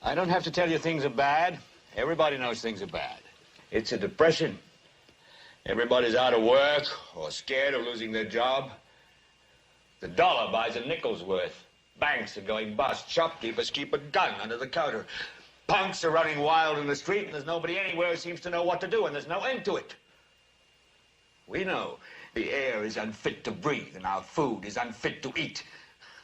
I don't have to tell you things are bad. Everybody knows things are bad. It's a depression. Everybody's out of work or scared of losing their job. The dollar buys a nickel's worth. Banks are going bust. Shopkeepers keep a gun under the counter. Punks are running wild in the street, and there's nobody anywhere who seems to know what to do, and there's no end to it. We know the air is unfit to breathe, and our food is unfit to eat.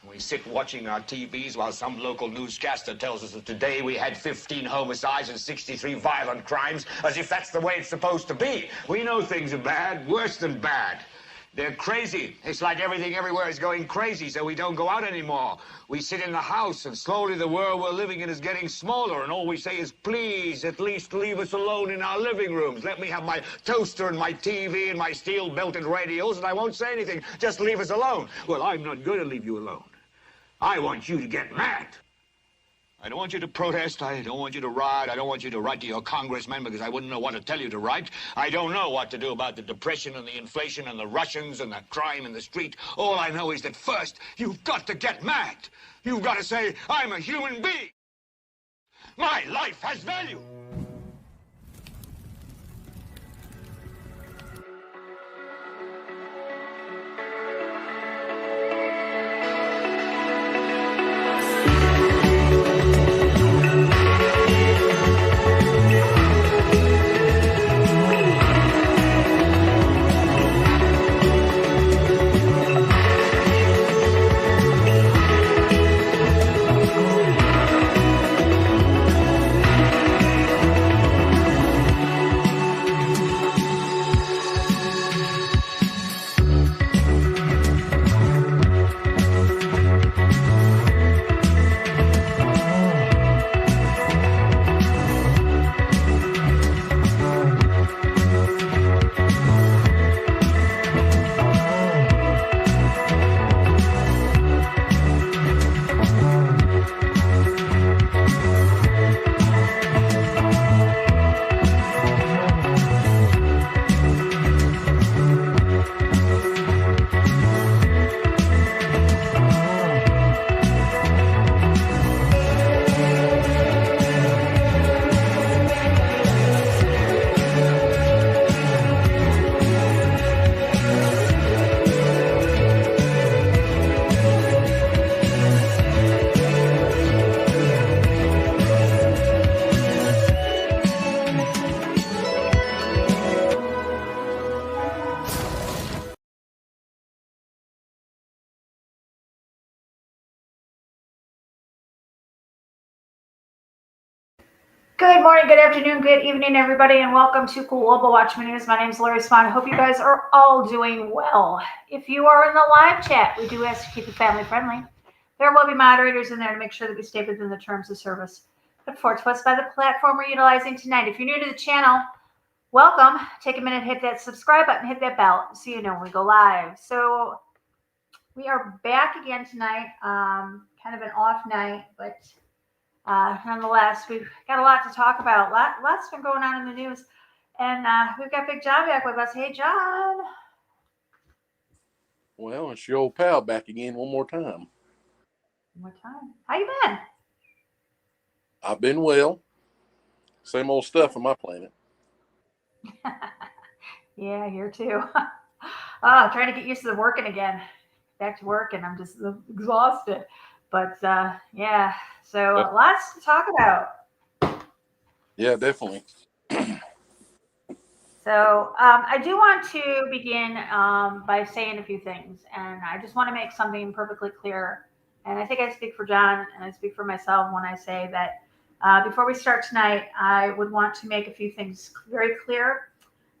We sit watching our TVs while some local newscaster tells us that today we had 15 homicides and 63 violent crimes, as if that's the way it's supposed to be. We know things are bad, worse than bad. They're crazy. It's like everything everywhere is going crazy, so we don't go out anymore. We sit in the house, and slowly the world we're living in is getting smaller, and all we say is, please, at least leave us alone in our living rooms. Let me have my toaster and my TV and my steel-belted radios, and I won't say anything. Just leave us alone. Well, I'm not going to leave you alone. I want you to get mad. I don't want you to protest. I don't want you to riot. I don't want you to write to your congressman because I wouldn't know what to tell you to write. I don't know what to do about the depression and the inflation and the Russians and the crime in the street. All I know is that first, you've got to get mad. You've got to say, I'm a human being. My life has value. Good morning, good afternoon, good evening, everybody, and welcome to Global Watchman News. My name is Lori Spahn. I hope you guys are all doing well. If you are in the live chat, we do ask to keep it family friendly. There will be moderators in there to make sure that we stay within the terms of service put forth to us by the platform we're utilizing tonight. If you're new to the channel, welcome. Take a minute, hit that subscribe button, hit that bell so you know when we go live. So we are back again tonight. Kind of an off night, but nonetheless, we've got a lot to talk about. Lots been going on in the news. And we've got Big John back with us. Hey, John. Well, it's your old pal back again one more time. How you been? I've been well. Same old stuff on my planet. Yeah, here too. Trying to get used to the working again. Back to work, and I'm just exhausted. But yeah, so lots to talk about. Yeah, definitely. So I do want to begin by saying a few things, and I just want to make something perfectly clear. And I think I speak for John and I speak for myself when I say that before we start tonight, I would want to make a few things very clear.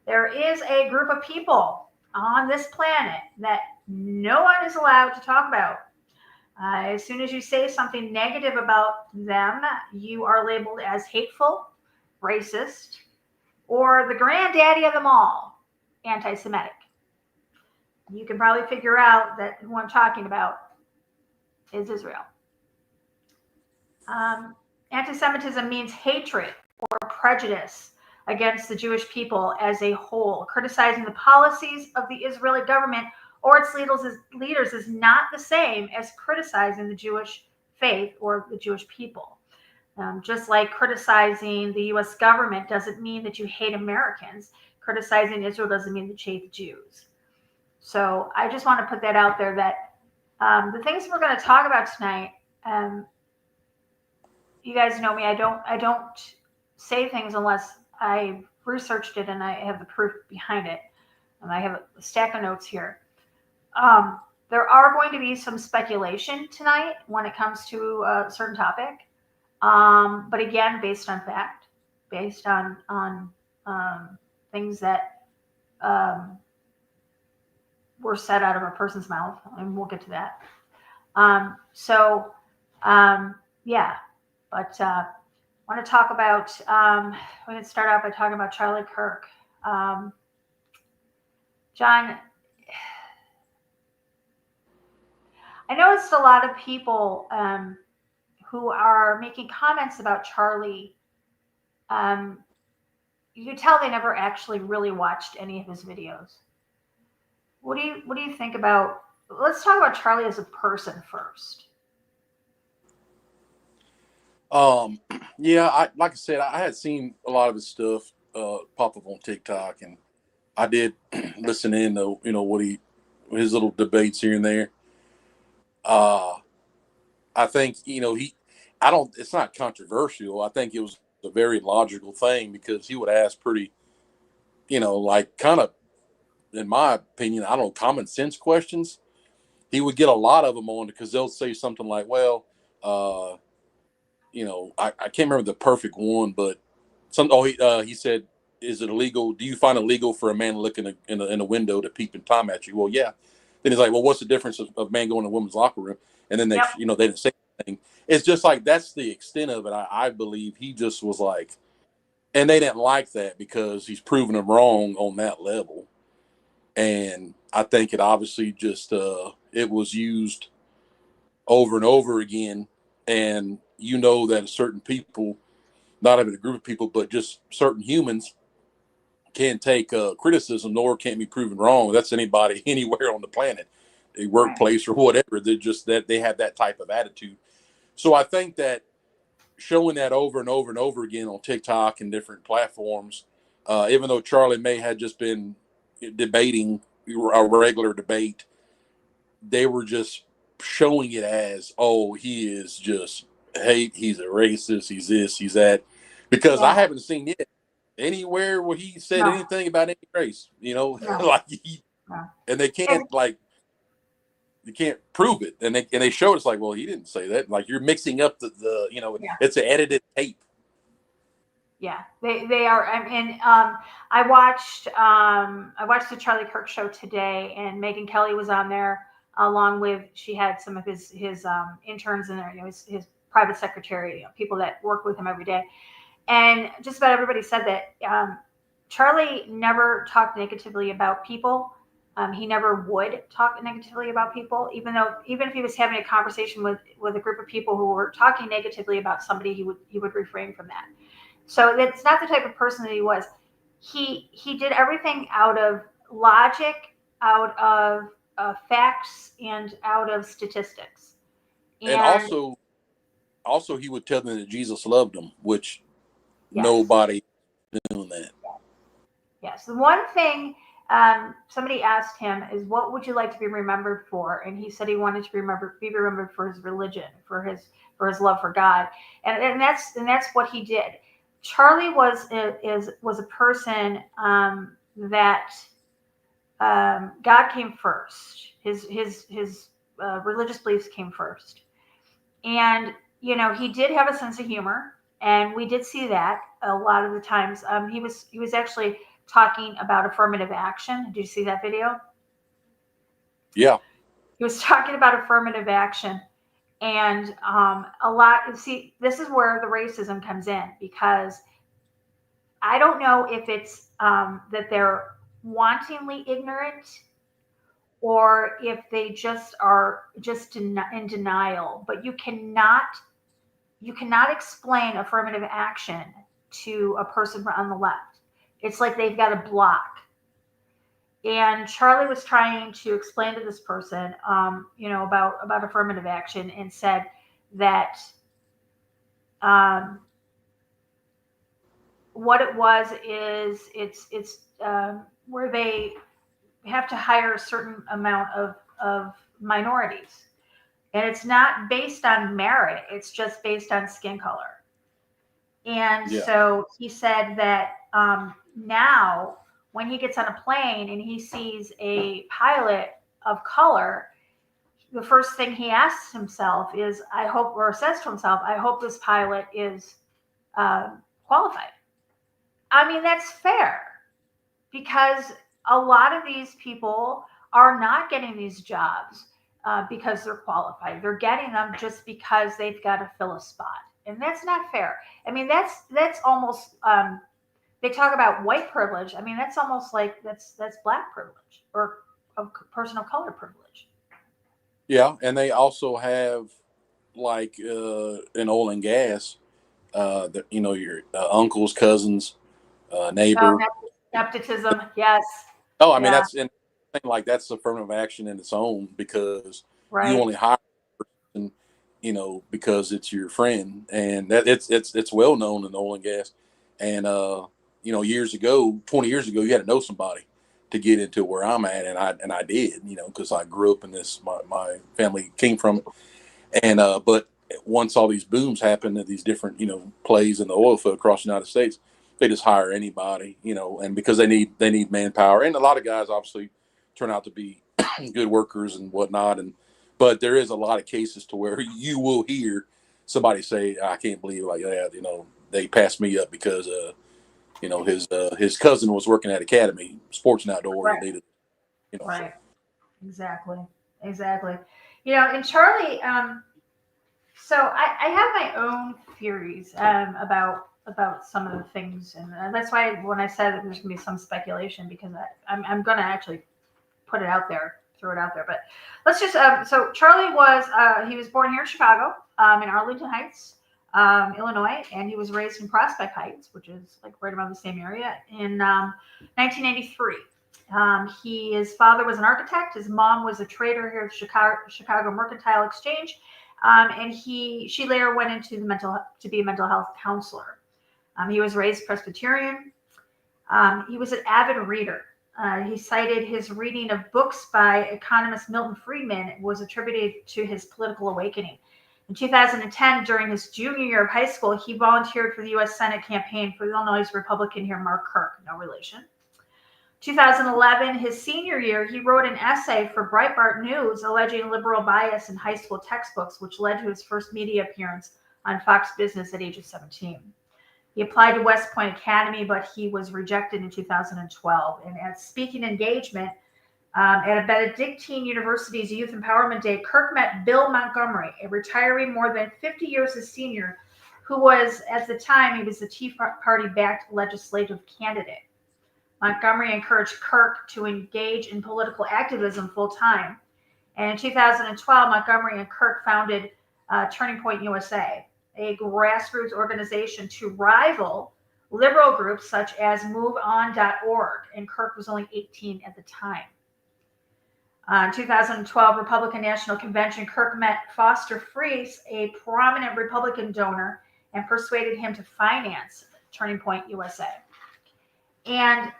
There is a group of people on this planet that no one is allowed to talk about. As soon as you say something negative about them, you are labeled as hateful, racist, or the granddaddy of them all, anti-Semitic. You can probably figure out that who I'm talking about is Israel. Anti-Semitism means hatred or prejudice against the Jewish people as a whole. Criticizing the policies of the Israeli government or its leaders is not the same as criticizing the Jewish faith or the Jewish people. Just like criticizing the U.S. government doesn't mean that you hate Americans. Criticizing Israel doesn't mean that you hate the Jews. So I just want to put that out there that the things we're going to talk about tonight, you guys know me. I don't say things unless I've researched it and I have the proof behind it. And I have a stack of notes here. There are going to be some speculation tonight when it comes to a certain topic. But again, based on fact, based on things that were said out of a person's mouth, and we'll get to that. Yeah, but I want to talk about. We're going to start out by talking about Charlie Kirk. John, I noticed a lot of people who are making comments about Charlie. You could tell they never actually really watched any of his videos. What do you think about? Let's talk about Charlie as a person first. Yeah, like I said, I had seen a lot of his stuff pop up on TikTok, and I did listen in to what his little debates here and there. I think it's not controversial. I think it was a very logical thing because he would ask pretty, like kind of, in my opinion, I don't know, common sense questions. He would get a lot of them on because they'll say something like, well, I can't remember the perfect one, but he said, is it illegal? Do you find it illegal for a man looking in a window to peep and time at you? Well, yeah. Then he's like, well, what's the difference of a man going to a woman's locker room? And then they didn't say anything. It's just like, that's the extent of it. I believe he just was like, and they didn't like that because he's proven them wrong on that level. And I think it obviously just, it was used over and over again. And that certain people, not even a group of people, but just certain humans can't take criticism, nor can't be proven wrong. That's anybody anywhere on the planet, a workplace or whatever. They're just that they have that type of attitude. So I think that showing that over and over and over again on TikTok and different platforms, even though Charlie May had just been debating a regular debate, they were just showing it as, oh, he is just hate, he's a racist, he's this, he's that. Because I haven't seen it anywhere where he said anything about any race, like and they can't you can't prove it, and they showed it's like, well, he didn't say that. Like you're mixing up the it's an edited tape. Yeah, they are. I watched the Charlie Kirk show today, and Megyn Kelly was on there along with, she had some of his interns in there, his private secretary, people that work with him every day. And just about everybody said that Charlie never talked negatively about people. He never would talk negatively about people, even if he was having a conversation with a group of people who were talking negatively about somebody, he would refrain from that. So that's not the type of person that he was. He did everything out of logic, out of facts, and out of statistics. And also he would tell them that Jesus loved them, which nobody doing that. Yes. The one thing somebody asked him is, what would you like to be remembered for? And he said he wanted to be remembered for his religion, for his love for God. And that's what he did. Charlie was a person that God came first. His religious beliefs came first, and he did have a sense of humor, and we did see that a lot of the times. He was actually talking about affirmative action. Did you see that video? Yeah. He was talking about affirmative action. And a lot, see, this is where the racism comes in, because I don't know if it's that they're wantingly ignorant, or if they just are in denial. But you cannot explain affirmative action to a person on the left. It's like they've got a block. And Charlie was trying to explain to this person, about affirmative action, and said that what it was is it's where they have to hire a certain amount of minorities, and it's not based on merit, it's just based on skin color. And Yeah. so he said that now when he gets on a plane and he sees a pilot of color, the first thing he asks himself is, I hope, or says to himself, I hope this pilot is qualified. I mean, that's fair, because a lot of these people are not getting these jobs because they're qualified. They're getting them just because they've got to fill a spot, and that's not fair. I mean, that's almost they talk about white privilege. I mean, that's almost like that's black privilege or a person of color privilege. Yeah, and they also have like in oil and gas, your uncles, cousins, Oh, neighbor. nepotism, yes, Oh, I mean yeah, that's and like that's affirmative action in its own, because you right, only hire a person, because it's your friend, and that it's well known in oil and gas. And years ago, 20 years ago, you had to know somebody to get into where I'm at, and I did, because I grew up in this. My family came from, and but once all these booms happened at these different plays in the oil field across the United States, they just hire anybody, and because they need manpower, and a lot of guys obviously turn out to be good workers and whatnot, and but there is a lot of cases to where you will hear somebody say, I can't believe like that, they passed me up because his cousin was working at Academy Sports and Outdoor right, and needed, so. right, exactly, exactly. And Charlie, so I have my own theories about some of the things, and that's why when I said that there's going to be some speculation, because I'm going to actually put it out there, throw it out there. But let's just so Charlie he was born here in Chicago, in Arlington Heights, Illinois, and he was raised in Prospect Heights, which is like right around the same area, in 1993. His father was an architect. His mom was a trader here at Chicago Mercantile Exchange, and she later went into to be a mental health counselor. He was raised Presbyterian. He was an avid reader. He cited his reading of books by economist Milton Friedman was attributed to his political awakening. In 2010, during his junior year of high school, he volunteered for the U.S. Senate campaign for Illinois Republican here, Mark Kirk, no relation. 2011, his senior year, he wrote an essay for Breitbart News alleging liberal bias in high school textbooks, which led to his first media appearance on Fox Business at age of 17. He applied to West Point Academy, but he was rejected in 2012. And at speaking engagement at a Benedictine University's Youth Empowerment Day, Kirk met Bill Montgomery, a retiree more than 50 years his senior, who was, at the time, he was the Tea Party-backed legislative candidate. Montgomery encouraged Kirk to engage in political activism full-time. And in 2012, Montgomery and Kirk founded Turning Point USA, a grassroots organization to rival liberal groups such as MoveOn.org, and Kirk was only 18 at the time. In 2012 Republican National Convention, Kirk met Foster Friess, a prominent Republican donor, and persuaded him to finance Turning Point USA. And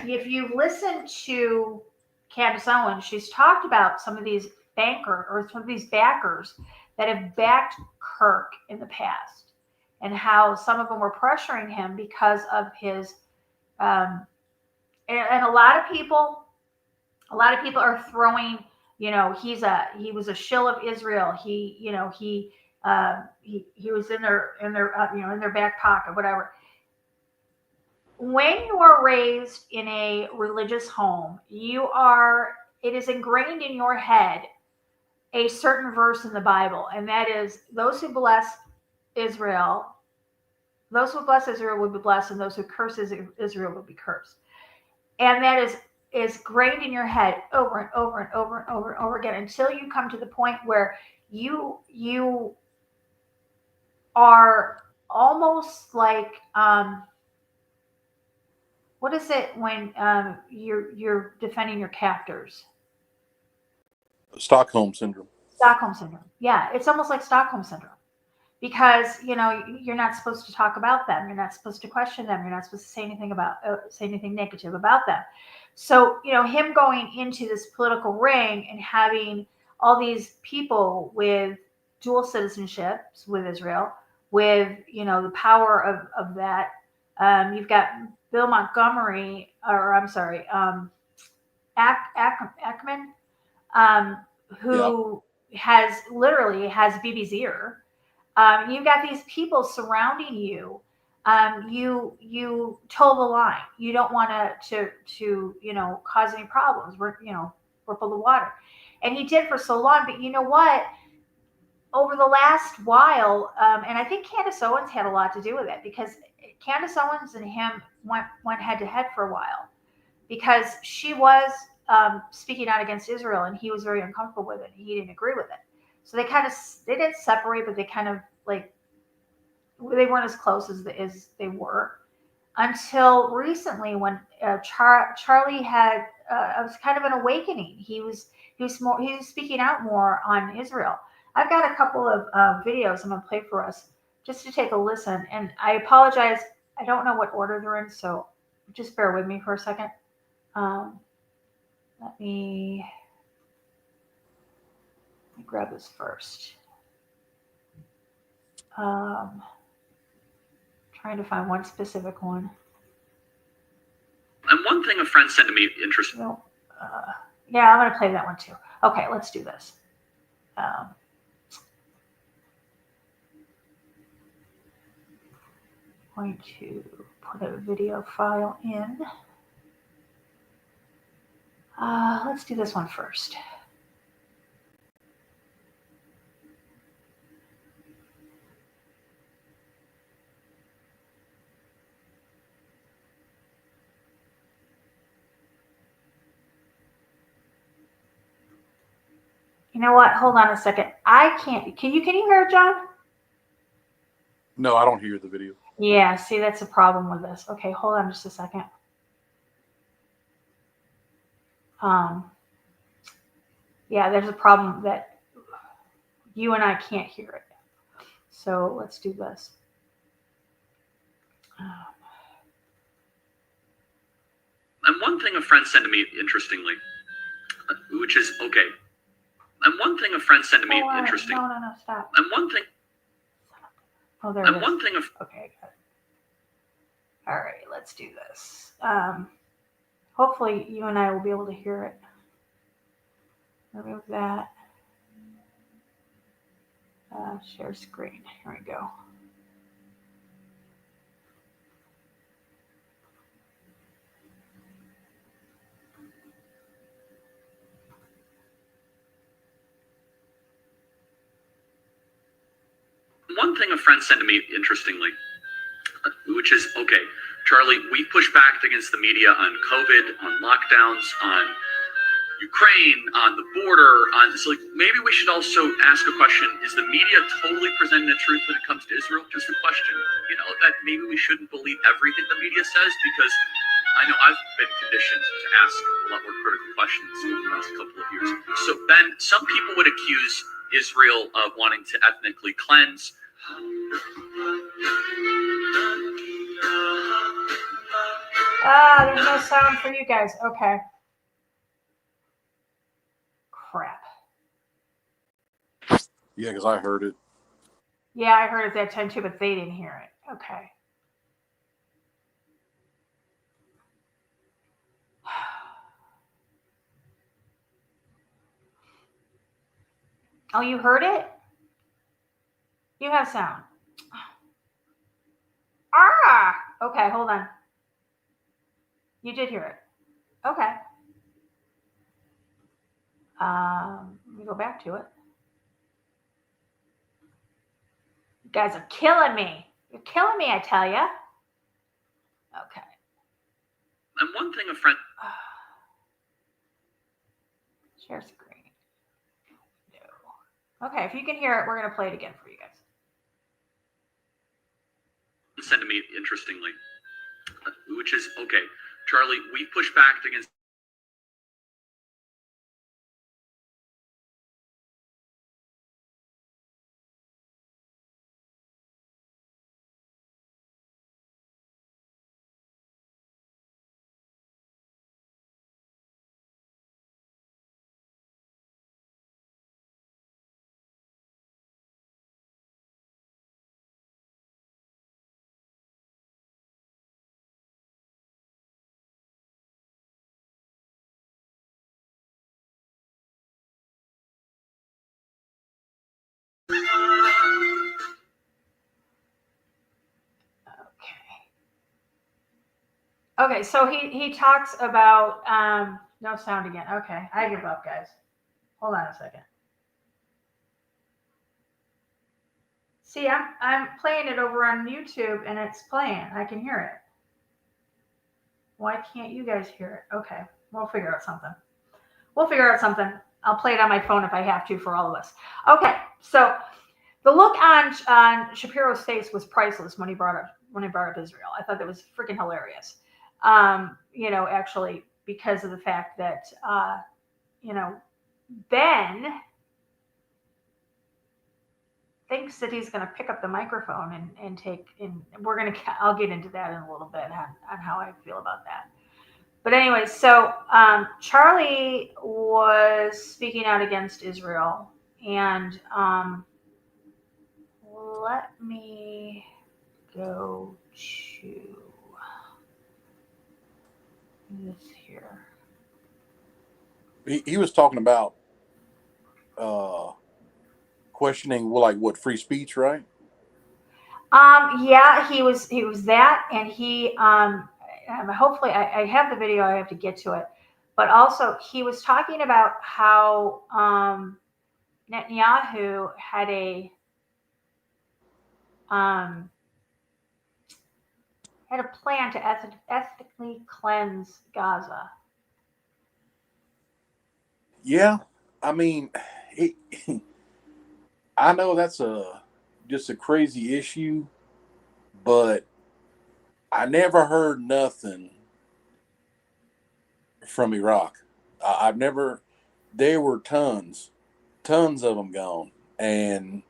if you listen to Candace Owens, she's talked about some of these backers that have backed Kirk in the past, and how some of them were pressuring him because of his and a lot of people are throwing, he was a shill of Israel. He was in their back pocket, whatever. When you are raised in a religious home, it is ingrained in your head a certain verse in the Bible, and that is, those who bless Israel will be blessed, and those who curse Israel will be cursed. And that is ingrained in your head over and over and over and over and over again, until you come to the point where you are almost like what is it when you're defending your captors? Stockholm syndrome. Stockholm syndrome. Yeah, it's almost like Stockholm syndrome, because you're not supposed to talk about them, you're not supposed to question them, you're not supposed to say anything negative about them. So him going into this political ring and having all these people with dual citizenships with Israel, with the power of that. You've got Bill Montgomery, or I'm sorry, Ackman, who literally has Bibi's ear. You've got these people surrounding you. You toe the line. You don't want to cause any problems. Ripple the water, and he did for so long. But you know what? Over the last while, and I think Candace Owens had a lot to do with it, because Candace Owens and him went head to head for a while, because she was speaking out against Israel, and he was very uncomfortable with it. He didn't agree with it. So they didn't separate, but they kind of they weren't as close as they were until recently, when Charlie had it was kind of an awakening. He was speaking out more on Israel. I've got a couple of videos I'm going to play for us just to take a listen. And I apologize, I don't know what order they're in, so just bear with me for a second. Let me grab this first. Trying to find one specific one. And one thing a friend said to me, interesting. No, yeah, I'm going to play that one too. Okay, let's do this. Going to put a video file in. Let's do this one first. You know what? Hold on a second. I can't. Can you hear it, John? No, I don't hear the video. Yeah, see, that's a problem with this. Okay, hold on just a second. Yeah, there's a problem that you and I can't hear it. So let's do this. And one thing a friend said to me, interestingly, which is okay. And one thing a friend said to me, interesting. No, stop. And one thing. Oh, there it is. And one thing okay, good. All right, let's do this. Hopefully you and I will be able to hear it. Remove that. Share screen. Here we go. One thing a friend said to me, interestingly, which is, okay, Charlie, we push back against the media on COVID, on lockdowns, on Ukraine, on the border, so maybe we should also ask a question. Is the media totally presenting the truth when it comes to Israel? Just a question. That maybe we shouldn't believe everything the media says, because I know I've been conditioned to ask a lot more critical questions over the last couple of years. So, Ben, some people would accuse Israel of wanting to ethnically cleanse. There's no sound for you guys. Okay. Crap. Yeah, because I heard it. Yeah, I heard it that time too, but they didn't hear it. Okay. Oh, you heard it? You have sound. Okay, hold on. You did hear it. Okay. Let me go back to it. You guys are killing me. You're killing me, I tell you. Okay. And one thing a friend... Share screen. No. Okay, if you can hear it, we're going to play it again for you guys. Said to me, interestingly, which is, okay, Charlie, we push back against Okay, so he talks about no sound again. Okay, I give up, guys. Hold on a second. See, I'm playing it over on YouTube and it's playing. I can hear it. Why can't you guys hear it? Okay, we'll figure out something. I'll play it on my phone if I have to for all of us. Okay, so the look on Shapiro's face was priceless when he brought up Israel. I thought that was freaking hilarious. Actually, because of the fact that Ben thinks that he's going to pick up the microphone and take. And I'll get into that in a little bit on how I feel about that. But anyway, so Charlie was speaking out against Israel, and let me go to this here. He was talking about questioning, like, what, free speech, right? Yeah, he was that, and he hopefully I have the video. I have to get to it, but also he was talking about how Netanyahu had a plan to ethnically cleanse Gaza. Yeah, I mean, I know that's just a crazy issue, but I never heard nothing from Iraq. I've never. There were tons of them gone, and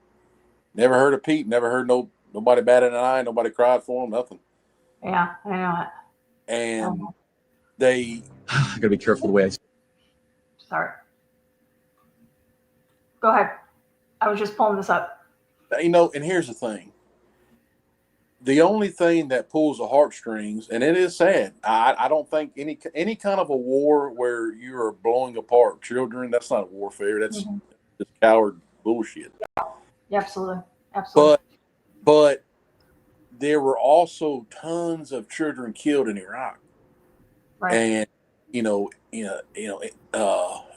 never heard a peep. Never heard nobody batted an eye. Nobody cried for them. Nothing. Yeah, I know it. And they. I gotta be careful the way I. Sorry. Go ahead. I was just pulling this up. And here's the thing. The only thing that pulls the heartstrings, and it is sad, I don't think any kind of a war where you are blowing apart children, that's not warfare. That's just coward bullshit. Yeah, absolutely. But there were also tons of children killed in Iraq. Right. And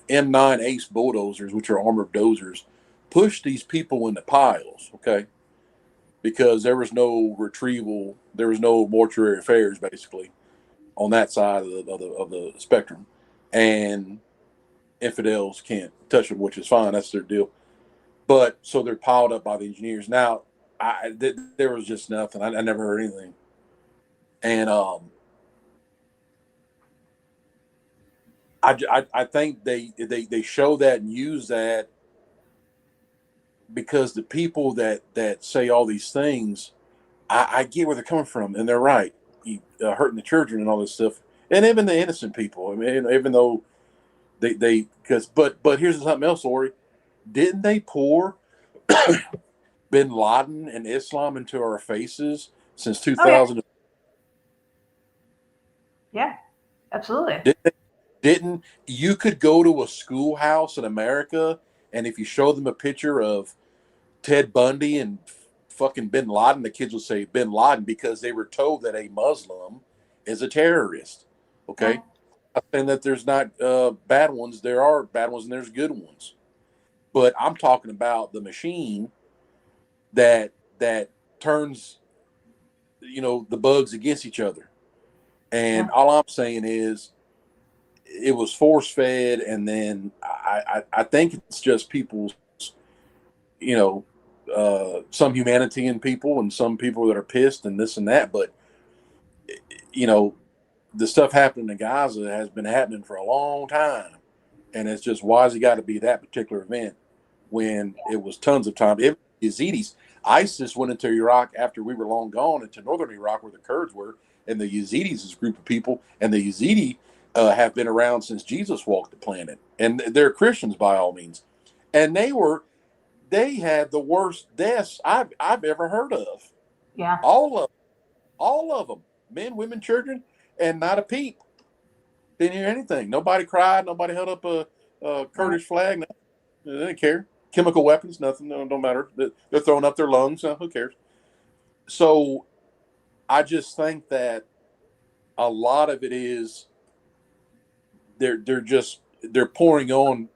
M9 Ace bulldozers, which are armored dozers, pushed these people into piles. Okay. Because there was no retrieval, there was no mortuary affairs, basically, on that side of the spectrum, and infidels can't touch them, which is fine. That's their deal. But so they're piled up by the engineers. Now, there was just nothing. I never heard anything, and I think they show that and use that because the people that say all these things, I get where they're coming from, and they're right. Hurting the children and all this stuff, and even the innocent people. I mean, even though but here's something else, Lori. Didn't they pour Bin Laden and Islam into our faces since 2000? Yeah, absolutely. Didn't you could go to a schoolhouse in America, and if you show them a picture of Ted Bundy and fucking Bin Laden, the kids would say Bin Laden because they were told that a Muslim is a terrorist. Okay. I'm saying that there's not bad ones. There are bad ones and there's good ones. But I'm talking about the machine that turns, the bugs against each other. And all I'm saying is it was force fed. And then I think it's just people's, some humanity in people and some people that are pissed and this and that. But, the stuff happening in Gaza has been happening for a long time. And it's just, why has it got to be that particular event when it was tons of time? Yazidis, ISIS went into Iraq after we were long gone, into northern Iraq where the Kurds were. And the Yazidis is a group of people. And the Yazidi have been around since Jesus walked the planet. And they're Christians by all means. And they had the worst deaths I've ever heard of. Yeah. All of them. Men, women, children, and not a peep. Didn't hear anything. Nobody cried. Nobody held up a Kurdish flag. Nothing. They didn't care. Chemical weapons, nothing. No, don't matter. They're throwing up their lungs. So who cares? So I just think that a lot of it is they're pouring on,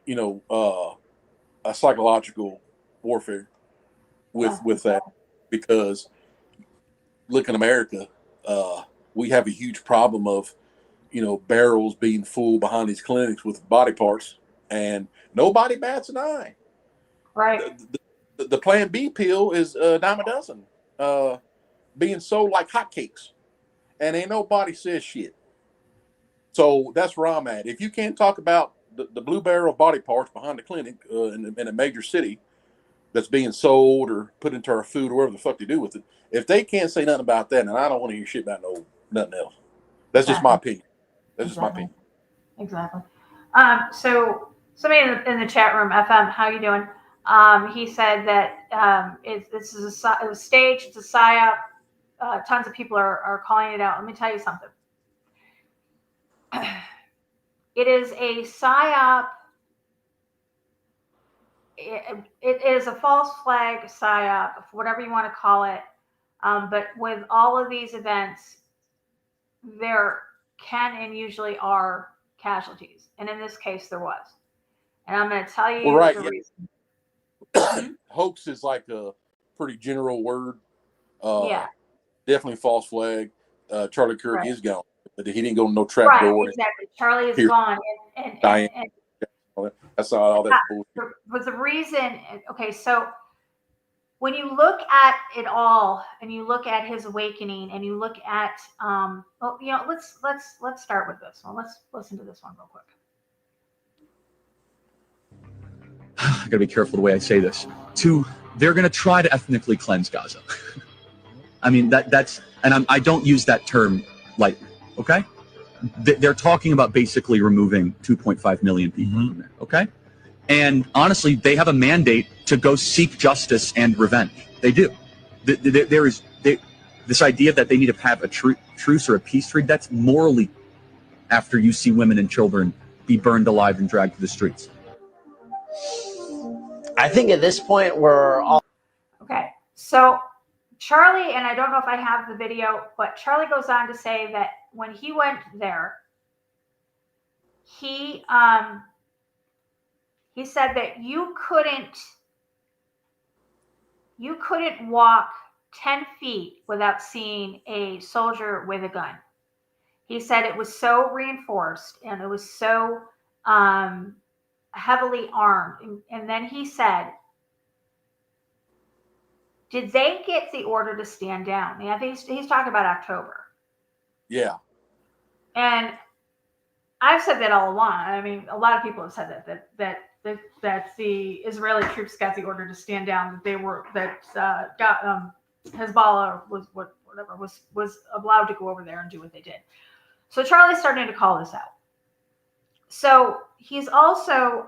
a psychological warfare with that, because look in America, we have a huge problem of, barrels being full behind these clinics with body parts, and nobody bats an eye. Right. The Plan B pill is a dime a dozen, being sold like hotcakes, and ain't nobody says shit. So that's where I'm at. If you can't talk about the blue barrel body parts behind the clinic in a major city that's being sold or put into our food or whatever the fuck they do with it, if they can't say nothing about that, then I don't want to hear shit about nothing else. That's just my opinion. That's just my opinion. Exactly. So somebody in the chat room, FM, how you doing? He said that this is it was staged. It's a psyop. Tons of people are calling it out. Let me tell you something. It is a psyop. It is a false flag psyop, whatever you want to call it. But with all of these events, there can and usually are casualties. And in this case, there was. And I'm going to tell you the reason. Hoax is like a pretty general word. Yeah. Definitely false flag. Charlie Kirk is gone, but he didn't go to no trap door. Exactly. Charlie is gone. And that's all that bullshit. But the reason, okay, so when you look at it all, and you look at his awakening, and you look at, let's start with this one. Let's listen to this one real quick. I gotta be careful the way I say this. They're gonna try to ethnically cleanse Gaza. I mean, I don't use that term lightly. Okay, they're talking about basically removing 2.5 million people from there. Okay, and honestly, they have a mandate to go seek justice and revenge. They do. There is this idea that they need to have a truce or a peace treaty. That's morally, after you see women and children be burned alive and dragged to the streets. I think at this point we're all okay. So Charlie, and I don't know if I have the video, but Charlie goes on to say that when he went there, he said that you couldn't walk 10 feet without seeing a soldier with a gun. He said it was so reinforced and it was so heavily armed. And then he said, did they get the order to stand down? Yeah, I think he's talking about October. Yeah. And I've said that all along. I mean, a lot of people have said that the Israeli troops got the order to stand down. That Hezbollah was allowed to go over there and do what they did. So Charlie's starting to call this out. So he's also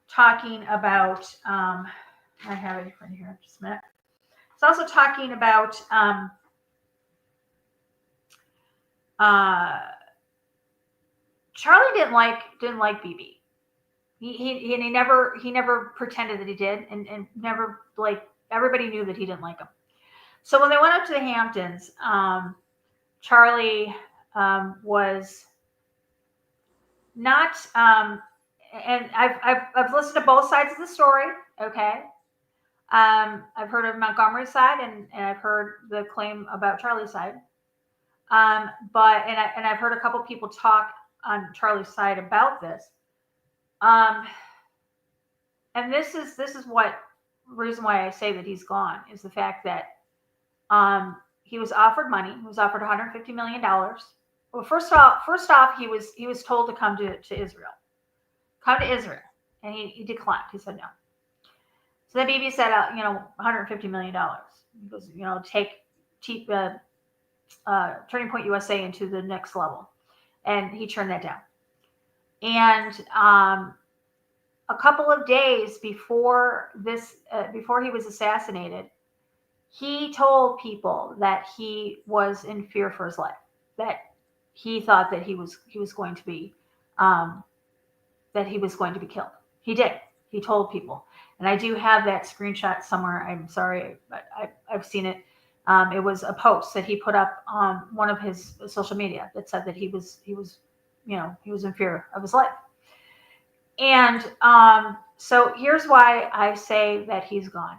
talking about. I have it in here. Just a minute. He's also talking about Charlie didn't like BB. He never pretended that he did, and never, like, everybody knew that he didn't like him. So when they went up to the Hamptons, Charlie was not. And I've listened to both sides of the story. Okay. I've heard of Montgomery's side, and I've heard the claim about Charlie's side. But I've heard a couple people talk on Charlie's side about this. And this is what reason why I say that he's gone is the fact that he was offered money. He was offered $150 million. Well, first off, he was told to come to Israel. Come to Israel, and he declined. He said no. So then BB said, $150 million. He goes, take Turning Point USA into the next level, and he turned that down. And a couple of days before he was assassinated, he told people that he was in fear for his life, that he thought that he was going to be killed. He did. He told people. And I do have that screenshot somewhere. I'm sorry, but I've seen it. It was a post that he put up on one of his social media that said that he was in fear of his life. And so here's why I say that he's gone.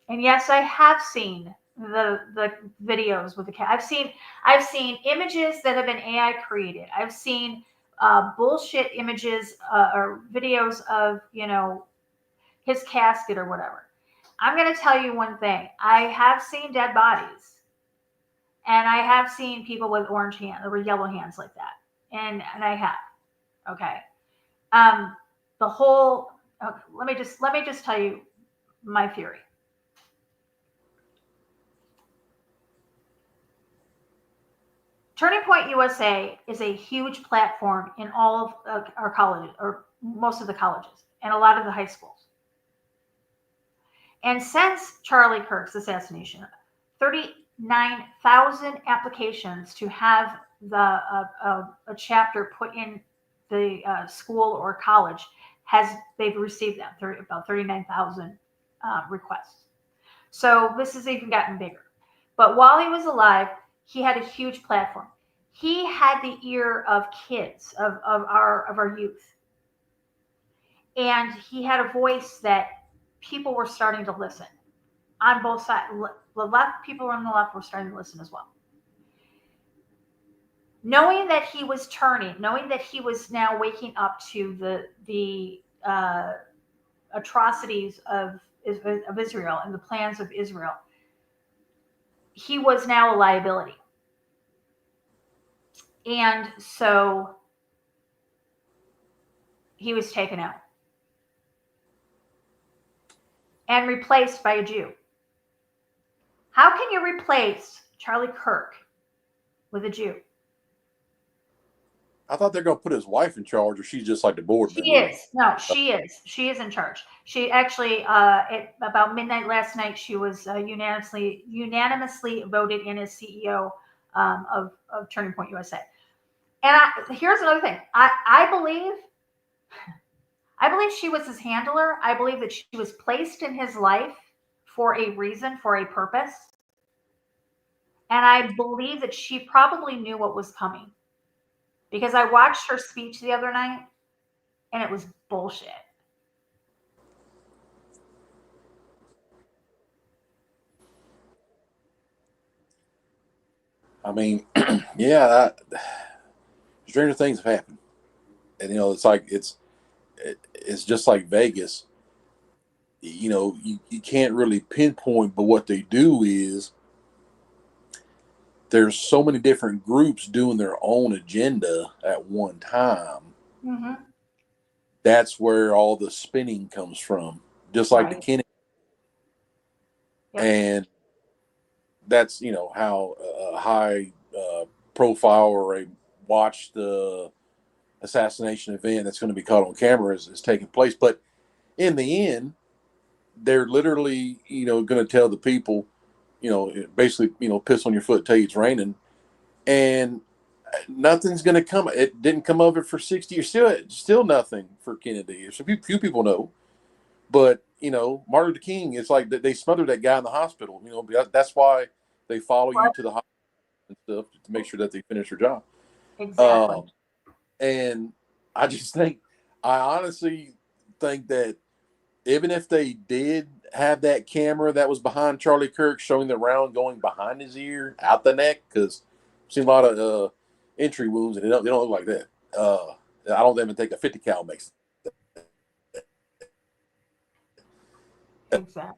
And yes, I have seen the videos with the cat. I've seen images that have been AI created. I've seen bullshit images or videos of his casket or whatever. I'm going to tell you one thing. I have seen dead bodies, and I have seen people with orange hands or yellow hands like that, and I have. Okay. The whole. Let me just tell you my theory. Turning Point USA is a huge platform in all of our colleges, or most of the colleges, and a lot of the high schools. And since Charlie Kirk's assassination, 39,000 applications to have a chapter put in the school or college they've received them, about 39,000 requests. So this has even gotten bigger. But while he was alive, he had a huge platform. He had the ear of kids, of our youth. And he had a voice that people were starting to listen on both sides. The left, people on the left were starting to listen as well. Knowing that he was turning, knowing that he was now waking up to the atrocities of Israel and the plans of Israel, he was now a liability. And so he was taken out and replaced by a Jew. How can you replace Charlie Kirk with a Jew? I thought they're going to put his wife in charge, or she's just like the board member. She is. No, she is. She is in charge. She actually, at about midnight last night, she was unanimously voted in as CEO of Turning Point USA. And here's another thing. I believe she was his handler. I believe that she was placed in his life for a reason, for a purpose. And I believe that she probably knew what was coming. Because I watched her speech the other night, and it was bullshit. I mean, yeah, stranger things have happened, and it's like it's just like Vegas. You can't really pinpoint, but what they do is there's so many different groups doing their own agenda at one time. Mm-hmm. That's where all the spinning comes from, just like Right. the Kennedy. Yep. And that's how a high profile or a watched assassination event that's going to be caught on camera is taking place. But in the end, they're literally going to tell the people, basically piss on your foot, tell you it's raining, and nothing's going to come. It didn't come of it for 60 years. Still nothing for Kennedy. So few people know, but Martin Luther King. It's like they smothered that guy in the hospital. That's why they follow you to the hospital and stuff to make sure that they finish their job. Exactly. And I honestly think that even if they did have that camera that was behind Charlie Kirk showing the round going behind his ear, out the neck, because I've seen a lot of entry wounds and they don't look like that. I don't even think a 50 cal makes it. Exactly.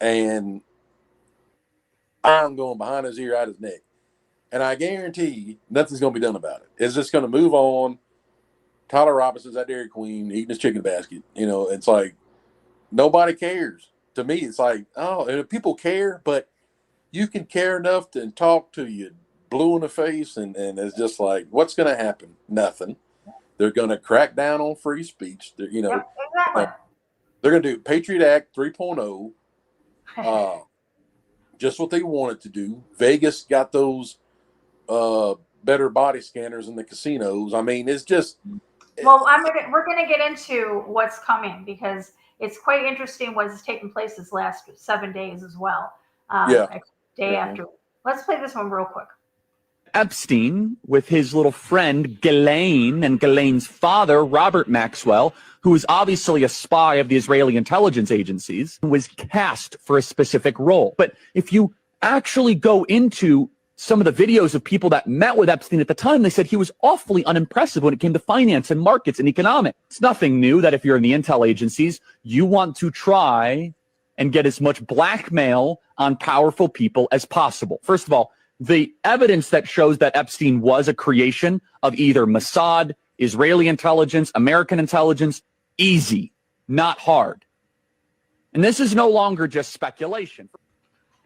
And I'm going behind his ear, out his neck. And I guarantee you, nothing's going to be done about it. It's just going to move on. Tyler Robinson's at Dairy Queen eating his chicken basket. It's like nobody cares. To me, it's like, oh, and people care, but you can care enough to talk to you blue in the face, and it's just like, what's going to happen? Nothing. They're going to crack down on free speech. Exactly. They're going to do Patriot Act 3.0. Just what they wanted to do. Vegas got those better body scanners in the casinos. I mean, it's just Well, we're gonna get into what's coming because it's quite interesting what has taken place this last 7 days as well. Yeah. Day Yeah. after. Let's play this one real quick. Epstein with his little friend Ghislaine and Ghislaine's father, Robert Maxwell, who is obviously a spy of the Israeli intelligence agencies, was cast for a specific role. But if you actually go into some of the videos of people that met with Epstein at the time, they said he was awfully unimpressive when it came to finance and markets and economics. It's nothing new that if you're in the intel agencies, you want to try and get as much blackmail on powerful people as possible. First of all, the evidence that shows that Epstein was a creation of either Mossad, Israeli intelligence, American intelligence, easy, not hard. And this is no longer just speculation.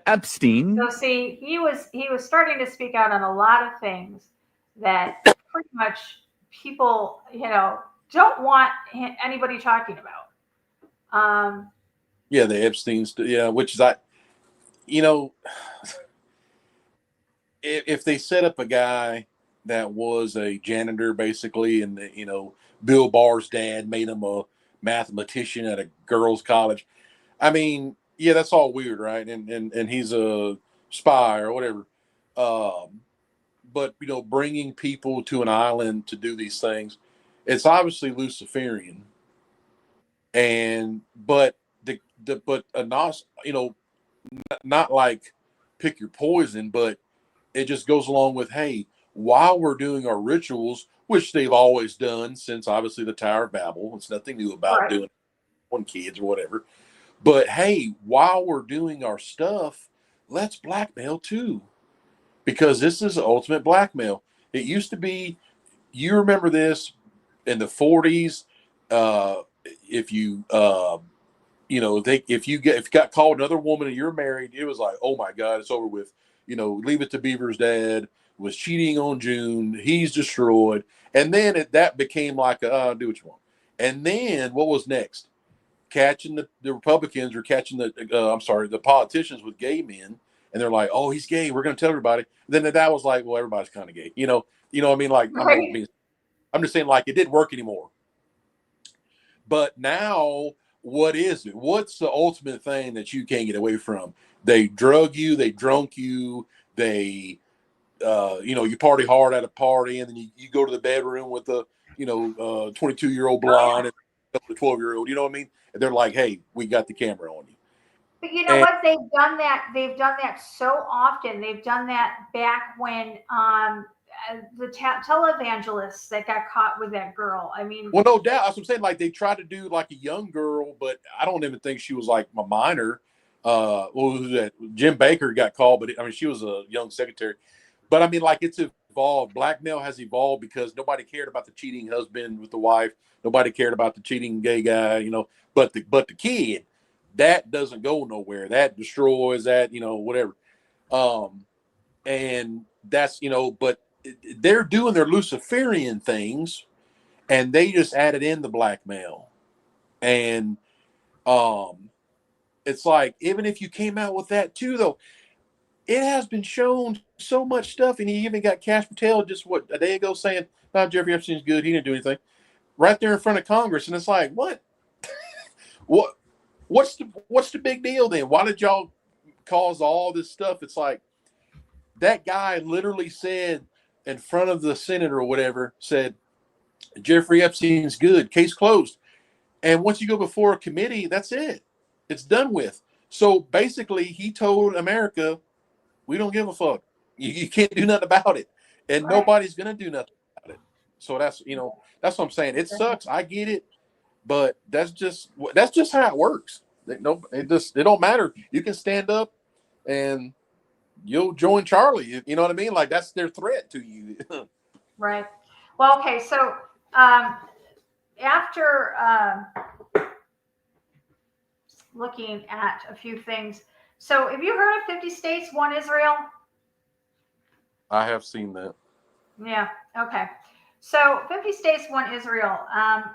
Epstein. So see, he was starting to speak out on a lot of things that pretty much people, don't want anybody talking about. Yeah, the Epstein's, which is if they set up a guy that was a janitor basically, and Bill Barr's dad made him a mathematician at a girls' college, I mean, yeah, that's all weird, right? And he's a spy or whatever. But bringing people to an island to do these things, it's obviously Luciferian. But not like pick your poison, but it just goes along with, hey, while we're doing our rituals, which they've always done since obviously the Tower of Babel, it's nothing new about Right. doing on kids or whatever. But hey, while we're doing our stuff, let's blackmail too, because this is ultimate blackmail. It used to be, you remember this in the 40s, if you if you got called another woman and you're married, it was like, oh my God, it's over with. Leave It to Beaver's dad was cheating on June. He's destroyed. And then that became like, do what you want. And then what was next? Catching the Republicans or catching the politicians with gay men. And they're like, oh, he's gay. We're going to tell everybody. And then that was like, well, everybody's kind of gay. You know what I mean? Like, Right. I'm just saying, like, it didn't work anymore. But now, what is it? What's the ultimate thing that you can't get away from? They drug you, they drunk you, they, you party hard at a party, and then you go to the bedroom with a, 22-year-old blonde and a 12-year-old. You know what I mean? And they're like, hey, we got the camera on you. But you know what? They've done that so often. They've done that back when the televangelists that got caught with that girl. I mean, well, no doubt. That's what I'm saying. Like, they tried to do like a young girl, but I don't even think she was like a minor. What was that? Jim Baker got called, but I mean, she was a young secretary. But I mean, like, it's evolved. Blackmail has evolved because nobody cared about the cheating husband with the wife. Nobody cared about the cheating gay guy, but the kid, that doesn't go nowhere. That destroys that, whatever. And that's, but they're doing their Luciferian things, and they just added in the blackmail. And it's like, even if you came out with that too, though, it has been shown so much stuff. And you even got Cash Patel just a day ago saying, "No, Jeffrey Epstein's good. He didn't do anything." Right there in front of Congress. And it's like, what? What's the big deal then? Why did y'all cause all this stuff? It's like, that guy literally said in front of the Senate or whatever, said, Jeffrey Epstein's good, case closed. And once you go before a committee, that's it. It's done with. So basically, he told America, we don't give a fuck. You can't do nothing about it. And right. Nobody's going to do nothing about it. So that's what I'm saying. It sucks. I get it. But that's just how it works. It don't matter. You can stand up and you'll join Charlie. You know what I mean? Like, that's their threat to you. Right. Well, okay. So after looking at a few things, so have you heard of 50 States, One Israel? I have seen that. Yeah. Okay. So 50 States, One Israel.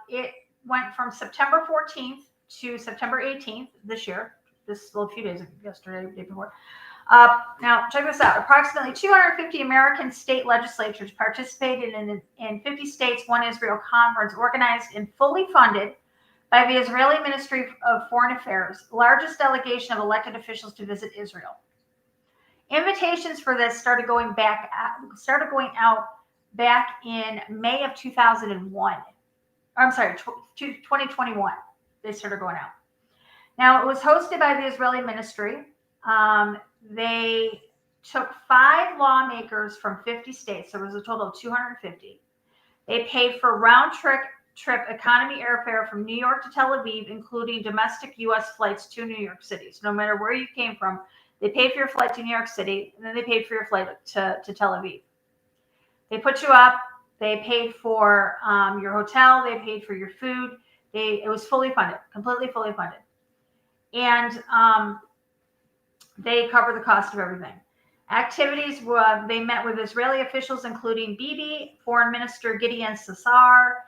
It went from September 14th to September 18th this year. This little few days, yesterday, day before. Now, check this out. Approximately 250 American state legislatures participated in 50 states, One Israel conference organized and fully funded by the Israeli Ministry of Foreign Affairs, the largest delegation of elected officials to visit Israel. Invitations for this started going out back in May of 2001. I'm sorry, 2021. They started going out. Now, it was hosted by the Israeli ministry. They took 5 lawmakers from 50 states. So it was a total of 250. They paid for round-trip economy airfare from New York to Tel Aviv, including domestic U.S. flights to New York City. So no matter where you came from, they paid for your flight to New York City, and then they paid for your flight to Tel Aviv. They put you up. They paid for your hotel. They paid for your food. It was fully funded, completely fully funded. And they covered the cost of everything. Activities, they met with Israeli officials, including Bibi, Foreign Minister Gideon Sassar.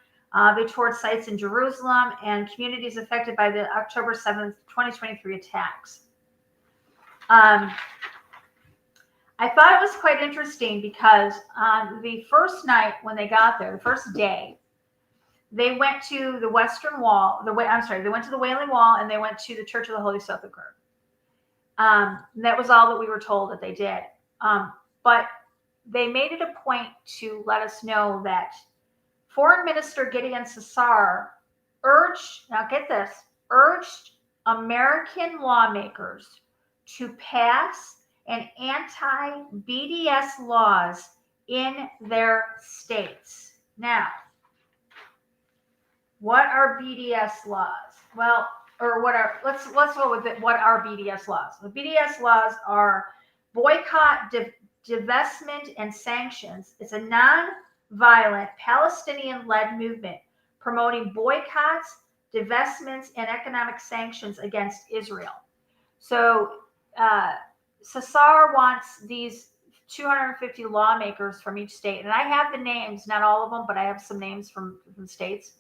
They toured sites in Jerusalem and communities affected by the October 7th, 2023 attacks. I thought it was quite interesting because on the first night when they got there, the first day, they went to the Western Wall. They went to the Wailing Wall and they went to the Church of the Holy Sepulchre. That was all that we were told that they did. But they made it a point to let us know that Foreign Minister Gideon Sassar urged American lawmakers to pass an anti-BDS laws in their states. Now, what are BDS laws? Well, let's go with it. What are BDS laws? The BDS laws are boycott, divestment, and sanctions. It's a non-violent Palestinian-led movement promoting boycotts, divestments, and economic sanctions against Israel. So Sassar wants these 250 lawmakers from each state, and I have the names, not all of them, but I have some names from states,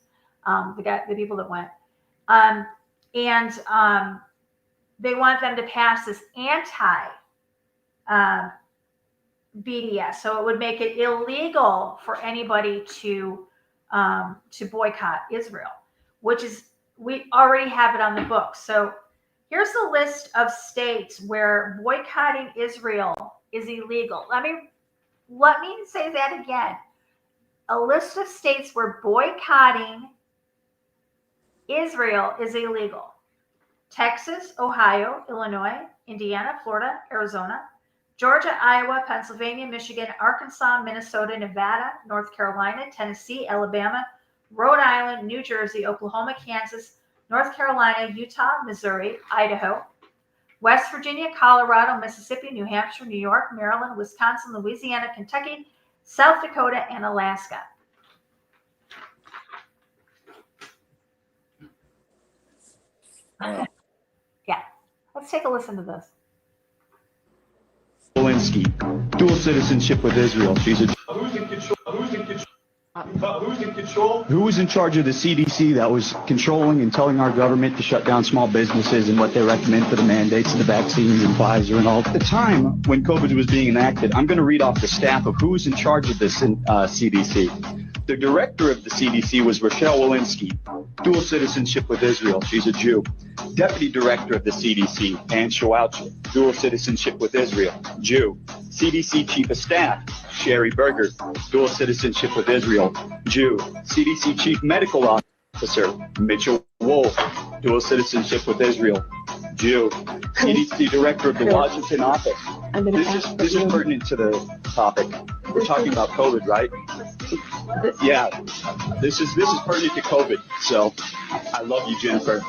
the people that went. They want them to pass this anti-BDS, so it would make it illegal for anybody to boycott Israel, which is, we already have it on the books. So here's the list of states where boycotting Israel is illegal. Let me say that again. A list of states where boycotting Israel is illegal: Texas, Ohio, Illinois, Indiana, Florida, Arizona, Georgia, Iowa, Pennsylvania, Michigan, Arkansas, Minnesota, Nevada, North Carolina, Tennessee, Alabama, Rhode Island, New Jersey, Oklahoma, Kansas, North Carolina, Utah, Missouri, Idaho, West Virginia, Colorado, Mississippi, New Hampshire, New York, Maryland, Wisconsin, Louisiana, Kentucky, South Dakota, and Alaska. Yeah, let's take a listen to this. Zelensky, dual citizenship with Israel. She's a. Who's in control? Who was in charge of the CDC that was controlling and telling our government to shut down small businesses and what they recommend for the mandates of the vaccines and Pfizer and all? At the time when COVID was being enacted, I'm going to read off the staff of who was in charge of this CDC. The director of the CDC was Rochelle Walensky, dual citizenship with Israel. She's a Jew. Deputy director of the CDC, Ann Shawalchi, dual citizenship with Israel, Jew. CDC chief of staff, Sherry Berger, dual citizenship with Israel, Jew. CDC chief medical officer, Mitchell Wolf, dual citizenship with Israel, Jew. CDC director of the Washington office. This is pertinent to the topic. We're talking about COVID, right? Yeah, this is pertinent to COVID. So I love you, Jennifer.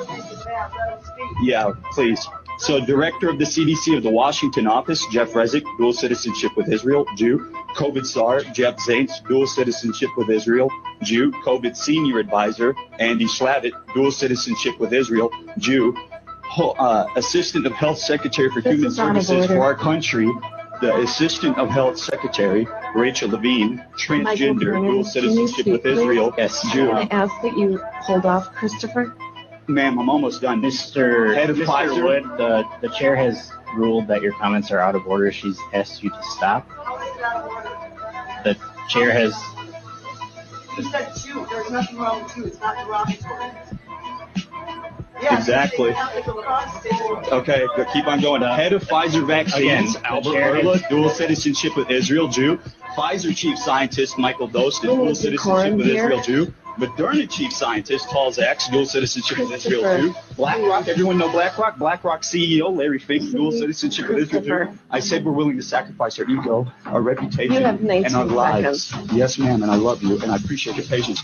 Yeah, please. So director of the CDC of the Washington office, Jeff Resnick, dual citizenship with Israel, Jew. COVID SAR, Jeff Zaints, dual citizenship with Israel, Jew. COVID senior advisor, Andy Slavitt, dual citizenship with Israel, Jew. Assistant of Health Secretary for Human Services for our country, the Assistant of Health Secretary, Rachel Levine, transgender, dual citizenship with Israel, Jew. Can I ask that you hold off, Christopher? Ma'am, I'm almost done. Mr. Head of Pfizer. Wood, the chair has ruled that your comments are out of order, she's asked you to stop. The chair has. You said shoot. There's nothing wrong with you. It's not derogatory. Yeah, Exactly. Okay, good. Keep on going. Head of Pfizer vaccines, Albert Bourla, dual citizenship with Israel, Jew. Pfizer chief scientist, Michael Dost, dual citizenship with Israel, Jew. Moderna chief scientist, Paul Zaks, dual citizenship with Israel, Jew. BlackRock, everyone know BlackRock? BlackRock CEO, Larry Fink, dual citizenship with Israel, Jew. I said we're willing to sacrifice our ego, our reputation, and our lives. Yes, ma'am, and I love you, and I appreciate your patience.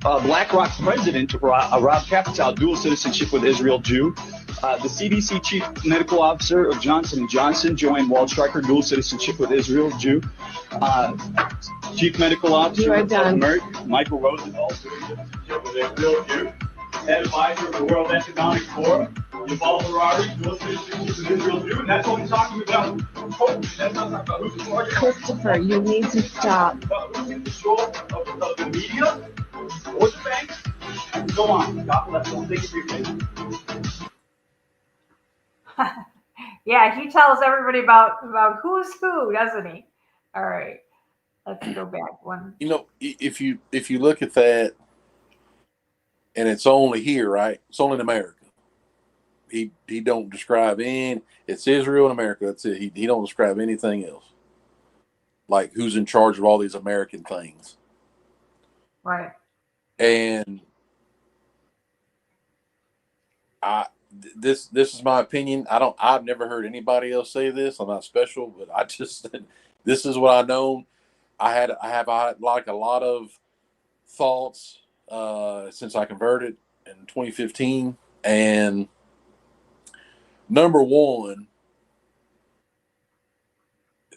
BlackRock's president, Rob Capitale, dual citizenship with Israel, Jew. The CDC chief medical officer of Johnson & Johnson, Joanne Waldstreicher, dual citizenship with Israel, Jew. Chief medical officer of Merck, Michael Rosenthal, dual citizenship with Israel, Jew. Head advisor of the World Economic Forum, Yuval Harari, dual citizenship with Israel, Jew. And that's what we're talking about. That's not about who's in charge. Christopher, you need to stop. Who's in control of the media or the banks? Go on. God bless. Thank you for your patience. Yeah, he tells everybody about who's who, doesn't he? All right, let's go back one. You know, if you look at that, and it's only here, right? It's only in America. He don't describe it's Israel and America. That's it. He don't describe anything else. Like who's in charge of all these American things. Right. And this is my opinion. I've never heard anybody else say this. I'm not special, but this is what I know. I have like a lot of thoughts since I converted in 2015. And number one,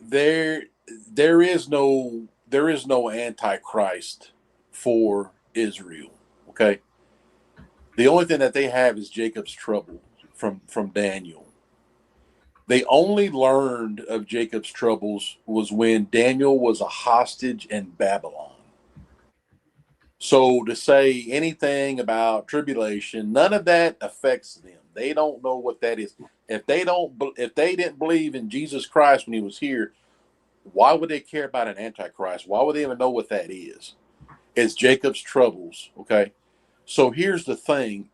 there is no Antichrist for Israel. Okay. The only thing that they have is Jacob's trouble from Daniel. They only learned of Jacob's troubles was when Daniel was a hostage in Babylon. So to say anything about tribulation, none of that affects them. They don't know what that is. If they didn't believe in Jesus Christ when he was here, why would they care about an Antichrist? Why would they even know what that is? It's Jacob's troubles. Okay. So here's the thing.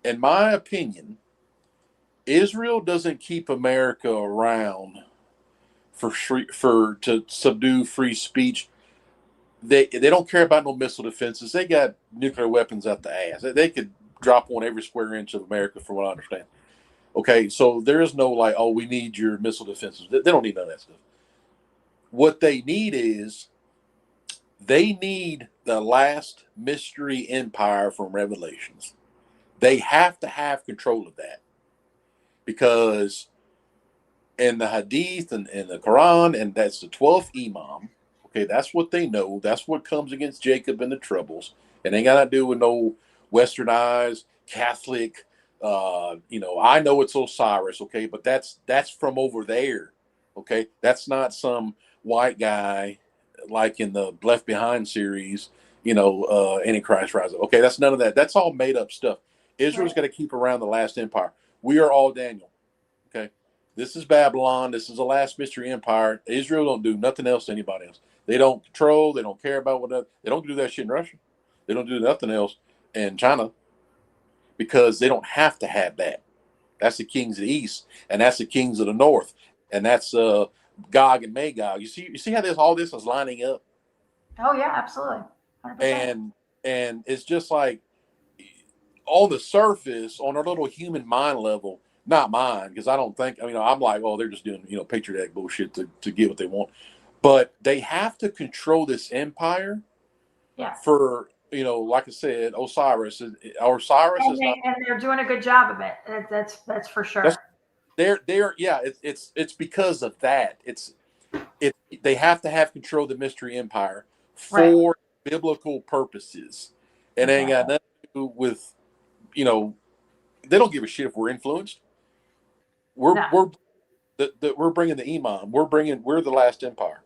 In my opinion, Israel doesn't keep America around to subdue free speech. They don't care about no missile defenses. They got nuclear weapons out the ass. They could drop one every square inch of America, from what I understand. Okay, so there is no like, oh, we need your missile defenses. They don't need none of that stuff. What they need is they need the last mystery empire from Revelations. They have to have control of that, because in the Hadith and the Quran, and that's the 12th Imam, okay, that's what they know. That's what comes against Jacob and the troubles. And they got to do with no westernized Catholic, I know it's Osiris, okay, but that's from over there, okay? That's not some white guy like in the Left Behind series, Antichrist Rise. Okay, that's none of that. That's all made up stuff. Israel's got to keep around the last empire. We are all Daniel. Okay. This is Babylon. This is the last mystery empire. Israel don't do nothing else to anybody else. They don't control. They don't care about they don't do that shit in Russia. They don't do nothing else in China, because they don't have to have that. That's the kings of the east, and that's the kings of the north, and that's Gog and Magog. You see how all this is lining up? Oh yeah, absolutely. 100%. And it's just like, on the surface, on our little human mind level, not mine, because I don't think, I'm like, oh, they're just doing, patriotic bullshit to get what they want. But they have to control this empire. Yeah. For, like I said, Osiris and is not. And they're doing a good job of it. That's for sure. It's because of that. They have to have control of the mystery empire for biblical purposes. And it ain't got nothing to do with, they don't give a shit if we're influenced. We're bringing the Imam. We're the last empire.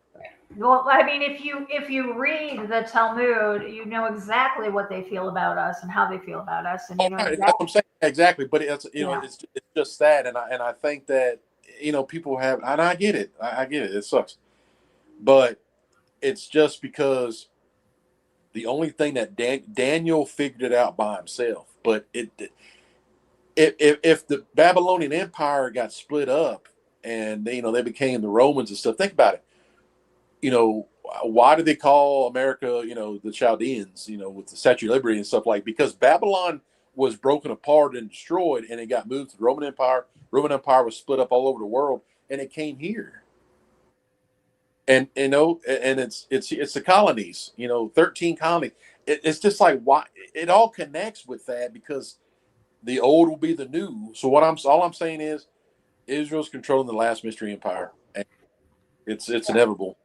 Well, if you read the Talmud, you know exactly what they feel about us and how they feel about us, and that's what I'm saying, exactly. But it's just that, and I think that people have, and I get it. I get it. It sucks. But it's just because the only thing that Daniel figured it out by himself. But if the Babylonian Empire got split up and they became the Romans and stuff, think about it. Why do they call America, the Chaldeans, with the Statue of Liberty and stuff because Babylon was broken apart and destroyed and it got moved to the Roman Empire. Roman Empire was split up all over the world and it came here. And and it's the colonies, 13 colonies. It's just like why it all connects with that because the old will be the new. So all I'm saying is Israel's controlling the last mystery empire. And it's inevitable.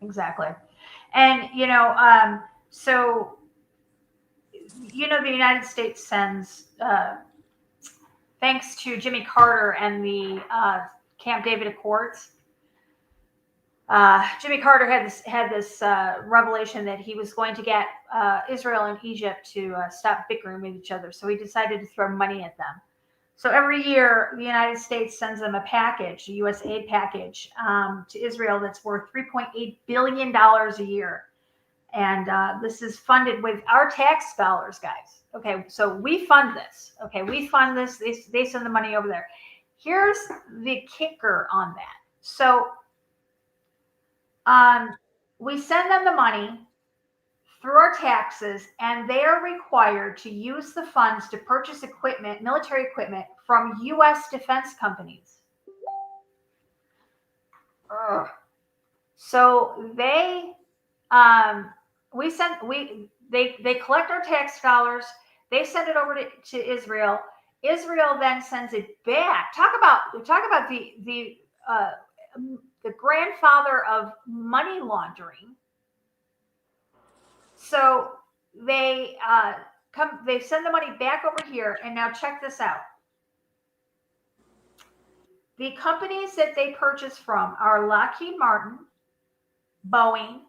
Exactly. And, so, the United States sends, thanks to Jimmy Carter and the Camp David Accords, Jimmy Carter had this revelation that he was going to get Israel and Egypt to stop bickering with each other. So he decided to throw money at them. So every year, the United States sends them a package, a U.S. aid package to Israel that's worth $3.8 billion a year. And this is funded with our tax dollars, guys. Okay, so we fund this. Okay, we fund this. They send the money over there. Here's the kicker on that. So we send them the money through our taxes, and they are required to use the funds to purchase equipment, military equipment, from U.S. defense companies. So they collect our tax dollars. They send it over to Israel. Israel then sends it back. Talk about the grandfather of money laundering. So they send the money back over here, and now check this out. The companies that they purchase from are Lockheed Martin, Boeing,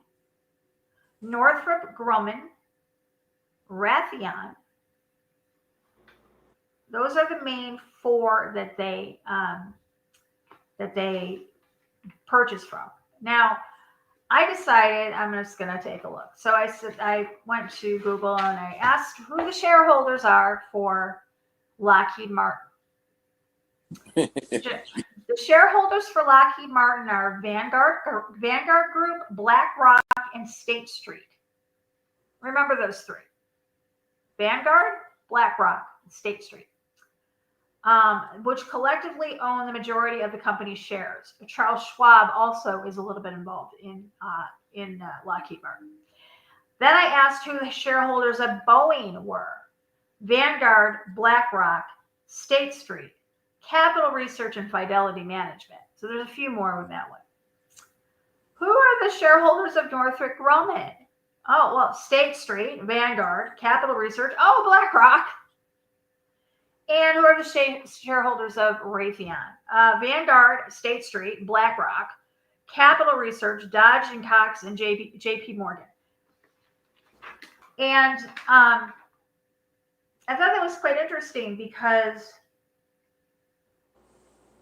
Northrop Grumman, Raytheon. Those are the main four that they purchase from. Now, I decided I'm just going to take a look. So I went to Google and I asked who the shareholders are for Lockheed Martin. The shareholders for Lockheed Martin are Vanguard Group, BlackRock, and State Street. Remember those three: Vanguard, BlackRock, and State Street, which collectively own the majority of the company's shares. Charles Schwab also is a little bit involved in Lockheed Martin. Then I asked who the shareholders of Boeing were: Vanguard, BlackRock, State Street, Capital Research, and Fidelity Management. So there's a few more with that one. Who are the shareholders of Northrop Grumman? Oh, well, State Street, Vanguard, Capital Research, BlackRock. And who are the shareholders of Raytheon? Vanguard, State Street, BlackRock, Capital Research, Dodge and Cox, and JP Morgan. And I thought that was quite interesting because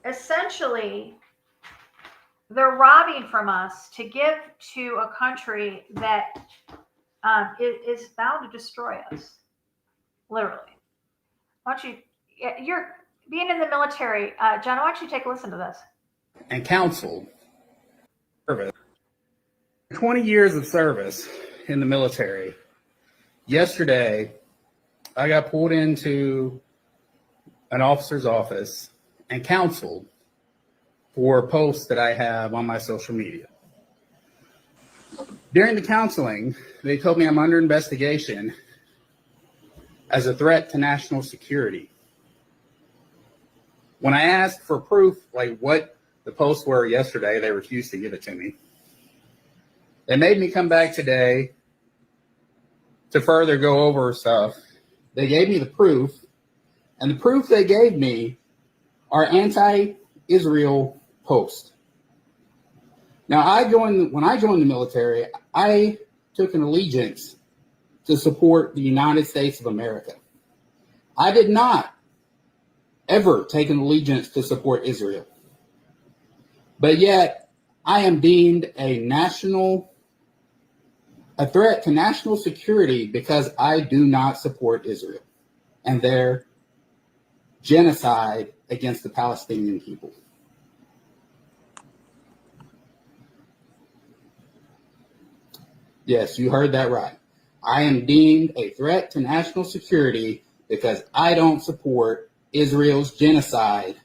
essentially they're robbing from us to give to a country that is bound to destroy us, literally. Why don't you, you're being in the military, John, why don't you take a listen to this? And counsel service. 20 years of service in the military. Yesterday, I got pulled into an officer's office and counseled for posts that I have on my social media. During the counseling, they told me I'm under investigation as a threat to national security. When I asked for proof, like what the posts were yesterday, they refused to give it to me. They made me come back today to further go over stuff. They gave me the proof, and the proof they gave me are anti-Israel posts. Now, when I joined the military, I took an allegiance to support the United States of America. I did not ever take an allegiance to support Israel. But yet, I am deemed a threat to national security because I do not support Israel and their genocide against the Palestinian people. Yes, you heard that right. I am deemed a threat to national security because I don't support Israel's genocide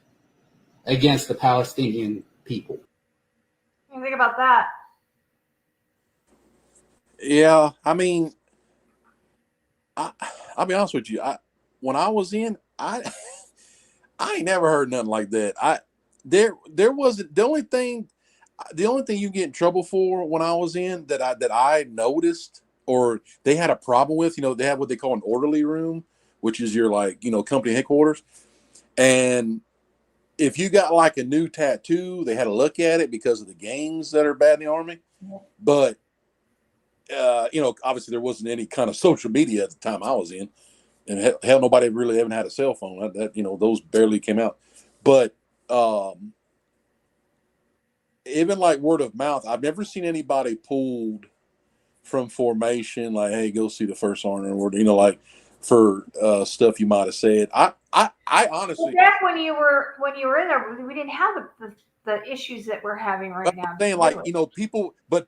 against the Palestinian people. What do you think about that? Yeah, I mean, I'll be honest with you. When I was in, I ain't never heard nothing like that. There wasn't the only thing you get in trouble for when I was in that I noticed or they had a problem with. They have what they call an orderly room, which is your company headquarters, and if you got like a new tattoo, they had to look at it because of the gangs that are bad in the army. But obviously there wasn't any kind of social media at the time I was in, and hell nobody really even had a cell phone. Those barely came out. But even like word of mouth, I've never seen anybody pulled from formation, like, hey, go see the first sergeant, or like for stuff you might have said. I honestly, back when you were in there, we didn't have the issues that we're having right now. I'm saying, like,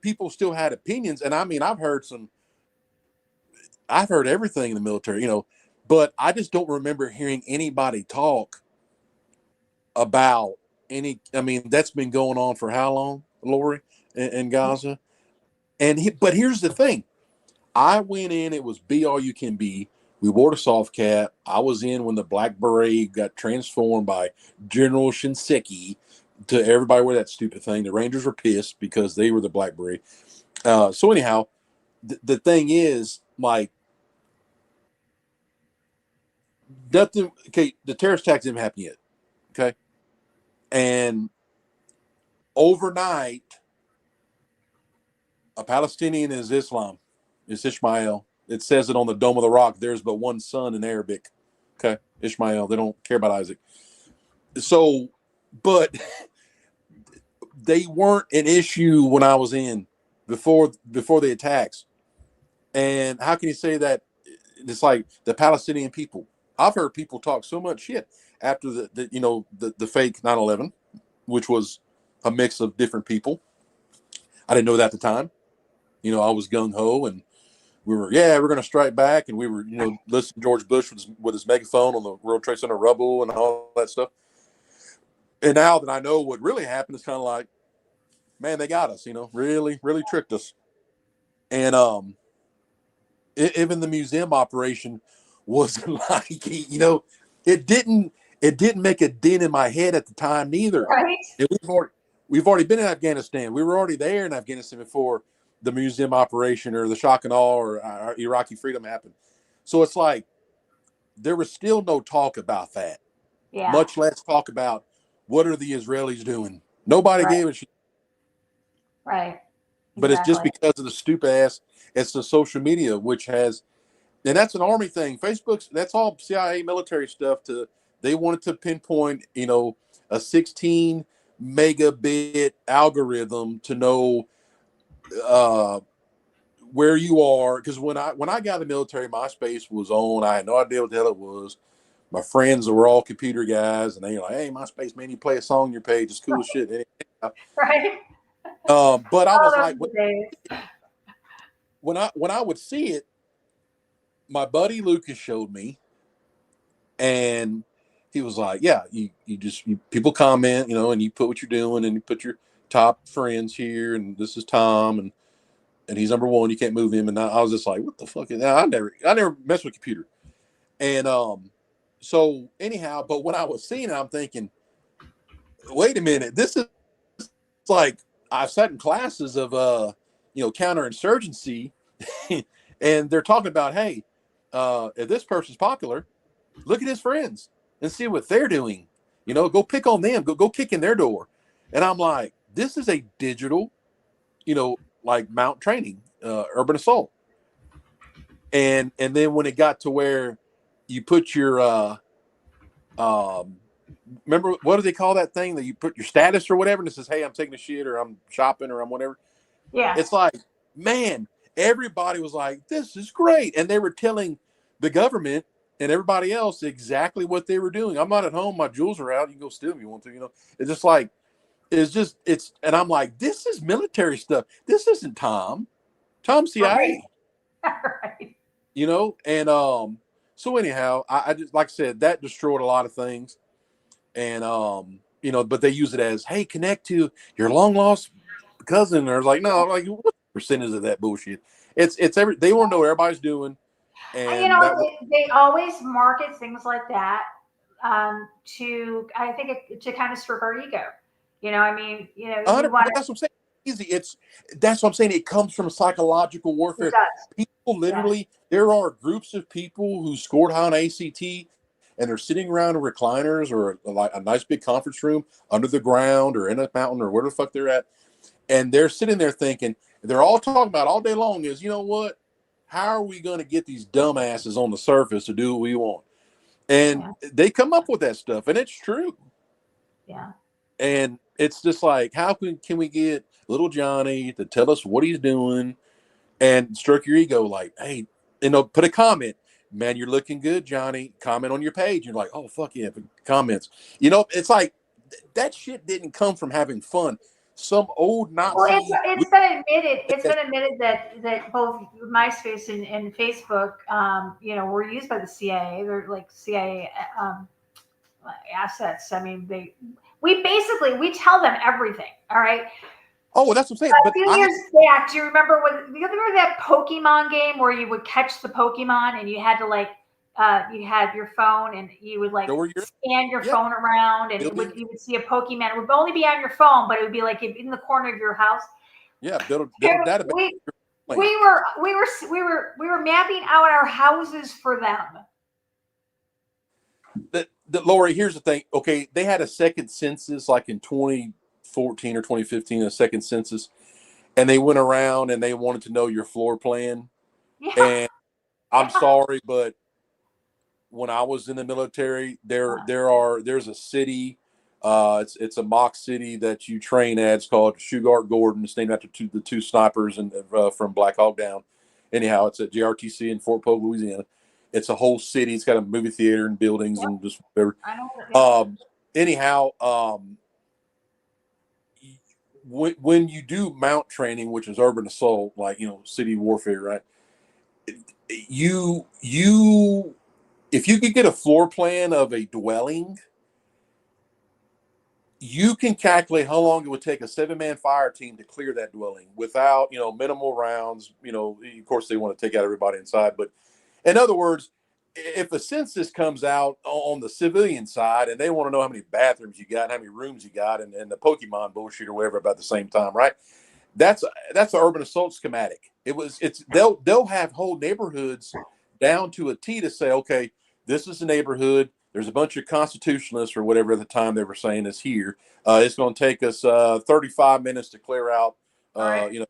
people still had opinions, and I mean, I've heard everything in the military, but I just don't remember hearing anybody talk about any. I mean, that's been going on for how long, Lori, in Gaza? But here's the thing. I went in, it was be all you can be. We wore the soft cap. I was in when the Black Beret got transformed by General Shinseki to everybody wear that stupid thing. The Rangers were pissed because they were the Black Beret. So anyhow, the thing is, like, nothing. Okay, the terrorist attacks didn't happen yet. Okay, and overnight, a Palestinian is Islam. It's Ishmael. It says it on the Dome of the Rock. There's but one son in Arabic. Okay, Ishmael. They don't care about Isaac. So, but they weren't an issue when I was in before the attacks. And how can you say that? It's like the Palestinian people. I've heard people talk so much shit after the fake 9/11, which was a mix of different people. I didn't know that at the time. I was gung ho, and we're going to strike back, and we were listening to George Bush with his megaphone on the World Trade Center rubble and all that stuff. And now that I know what really happened, it's kind of like, man, they got us. Really, really tricked us. And even the museum operation wasn't like, it didn't make a dent in my head at the time neither. Right. We've already been in Afghanistan. We were already there in Afghanistan before the museum operation or the shock and awe or Iraqi freedom happened. So it's like there was still no talk about that. Yeah. Much less talk about what are the Israelis doing. Nobody gave a shit. Right. But it's just because of the stupid ass. It's the social media, which has, and that's an army thing. Facebook's, that's all CIA military stuff. They wanted to pinpoint, a 16 megabit algorithm to know where you are. Because when I got in the military, MySpace was on. I had no idea what the hell it was. My friends were all computer guys, and they were like, "Hey, MySpace, man, you play a song on your page. It's cool as shit." Right. But I was like, when I would see it, my buddy Lucas showed me, and he was like, "Yeah, you people comment, and you put what you're doing, and you put your top friends here, and this is Tom, and he's number one. You can't move him." And I was just like, "What the fuck?" I never messed with a computer, and so anyhow, but when I was seeing it, I'm thinking, wait a minute, this is like I've sat in classes of counterinsurgency, and they're talking about, hey, if this person's popular, look at his friends and see what they're doing. Go pick on them, go kick in their door. And I'm like, this is a digital, like mount training, urban assault. And then when it got to where you put your remember, what do they call that thing that you put your status or whatever, and it says, "Hey, I'm taking a shit," or "I'm shopping," or "I'm whatever." Yeah. It's like, man, everybody was like, "This is great," and they were telling the government and everybody else exactly what they were doing. I'm not at home; my jewels are out. You can go steal them if you want to. You know, it's just like, and I'm like, this is military stuff. This isn't Tom CIA. Right. You know, and so anyhow, I just, like I said, that destroyed a lot of things. And you know, but they use it as, hey, connect to your long lost cousin, or like, no, like, what percentage of that bullshit? It's they want to know what everybody's doing, And you and know, that was, they always market things like that to, I think, to kind of strip our ego. You know, I mean, you know, we want that's what I'm saying. Easy. That's what I'm saying. It comes from psychological it warfare. does. People literally, there are groups of people who scored high on ACT, and they're sitting around in recliners or like a nice big conference room under the ground or in a mountain or where the fuck they're at, and they're sitting there thinking, they're all talking about all day long is, you know what? How are we going to get these dumbasses on the surface to do what we want? And Yeah. they come up with that stuff, and it's true. Yeah. And it's just like, how can we get little Johnny to tell us what he's doing and stroke your ego? Like, hey, you know, put a comment, man, you're looking good, Johnny. Comment on your page. You're like, oh, fuck yeah, comments. You know, it's like that shit didn't come from having fun. Some old Well, Nazi. it's been admitted. It's been admitted that both MySpace and Facebook, you know, were used by the CIA. They're like CIA assets. I mean, we tell them everything. All right. Oh, well, that's what I'm saying. A But few years back, do you remember that Pokemon game where you would catch the Pokemon and you had to like you had your phone and you would like scan your phone around and you would see a Pokemon. It would only be on your phone, but it would be like in the corner of your house. Yeah, build a database. We were mapping out our houses for them. Lori, here's the thing. Okay, they had a second census like in 2014 or 2015, a second census, and they went around and they wanted to know your floor plan. Yeah. And I'm sorry, but when I was in the military, there's a city, it's a mock city that you train at. It's called Shugart Gordon. It's named after the two snipers and from Black Hawk Down. Anyhow, it's at JRTC in Fort Polk, Louisiana. It's a whole city. It's got a movie theater and buildings and just whatever. I know. Anyhow, when you do mount training, which is urban assault, like, you know, city warfare, right? You if you could get a floor plan of a dwelling, you can calculate how long it would take a 7-man fire team to clear that dwelling without, you know, minimal rounds. You know, of course they want to take out everybody inside, but in other words, if a census comes out on the civilian side and they want to know how many bathrooms you got and how many rooms you got and the Pokemon bullshit or whatever about the same time, right? That's an urban assault schematic. They'll have whole neighborhoods down to a T to say, okay, this is the neighborhood. There's a bunch of constitutionalists or whatever at the time they were saying is here. It's going to take us 35 minutes to clear out. You know,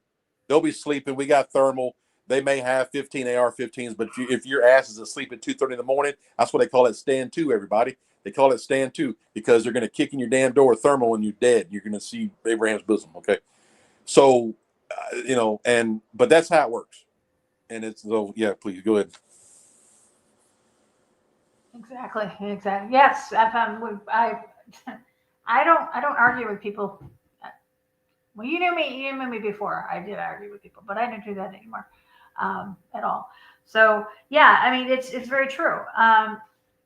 they'll be sleeping. We got thermal. They may have 15 AR-15s, but if your ass is asleep at 2:30 in the morning, that's what they call it, stand to, everybody. They call it stand to because they're going to kick in your damn door thermal and you're dead. You're going to see Abraham's bosom, okay? So, you know, but that's how it works. And it's, so, yeah, please, go ahead. Exactly. Yes. I don't argue with people. Well, you knew me before. I did argue with people, but I don't do that anymore at all. So yeah, I mean, it's very true.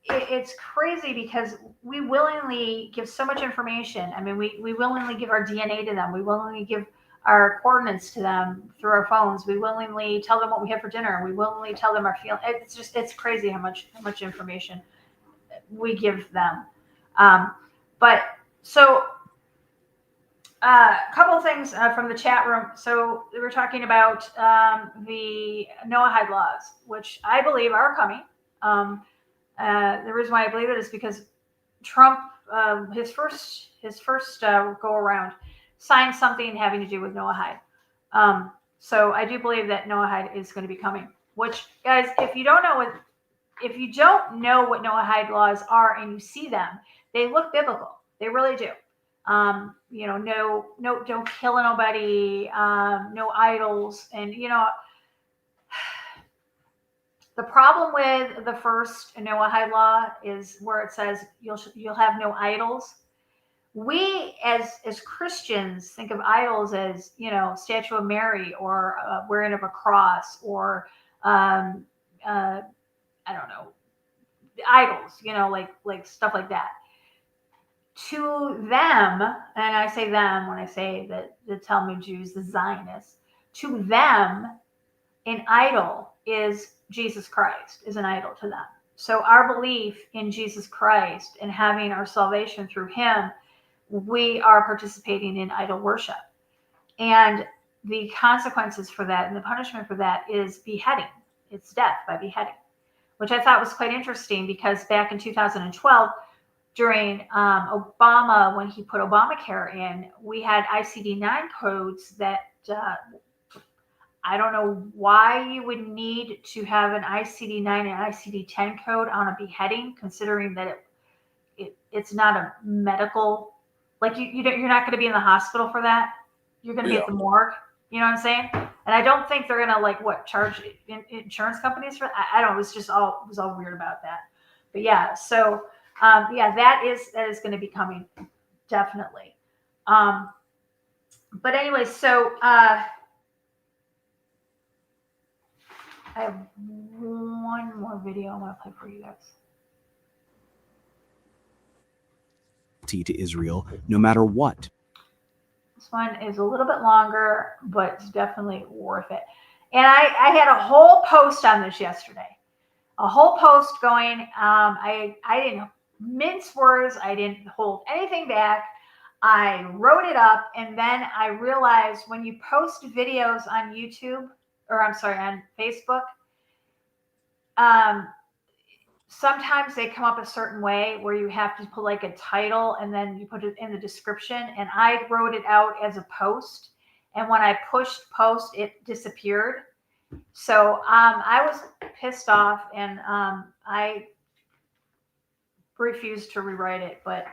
It's crazy because we willingly give so much information. I mean, we willingly give our DNA to them. We willingly give our coordinates to them through our phones. We willingly tell them what we have for dinner. We willingly tell them our feelings. It's crazy how much information we give them. But so a couple of things from the chat room. So we were talking about the Noahide laws, which I believe are coming. The reason why I believe it is because Trump, his first go around, signed something having to do with Noahide. So I do believe that Noahide is going to be coming. Which, guys, if you don't know what Noahide laws are and you see them, They look biblical. They really do. No, don't kill nobody, no idols. And, the problem with the first Noahide law is where it says you'll have no idols. We as Christians think of idols as, statue of Mary or wearing of a cross or, I don't know, idols, like stuff like that. To them, and I say them when I say that the Talmud Jews, the Zionists, to them, an idol is Jesus Christ, is an idol to them. So our belief in Jesus Christ and having our salvation through him, we are participating in idol worship. And the consequences for that and the punishment for that is beheading. It's death by beheading, which I thought was quite interesting because back in 2012, during Obama, when he put Obamacare in, we had ICD-9 codes that I don't know why you would need to have an ICD-9 and ICD-10 code on a beheading, considering that it's not a medical, like you're not going to be in the hospital for that. You're going to be at the morgue. You know what I'm saying? And I don't think they're going to charge insurance companies for that. I don't know. It was all weird about that. But yeah, so that is going to be coming definitely. But anyway, so I have one more video I want to play for you guys. To Israel, no matter what. This one is a little bit longer, but it's definitely worth it. And I had a whole post on this yesterday. A whole post going, I didn't mince words. I didn't hold anything back. I wrote it up, and then I realized when you post videos on YouTube, or I'm sorry, on Facebook, sometimes they come up a certain way where you have to put like a title and then you put it in the description. And I wrote it out as a post. And when I pushed post, it disappeared. So I was pissed off, and I refused to rewrite it. But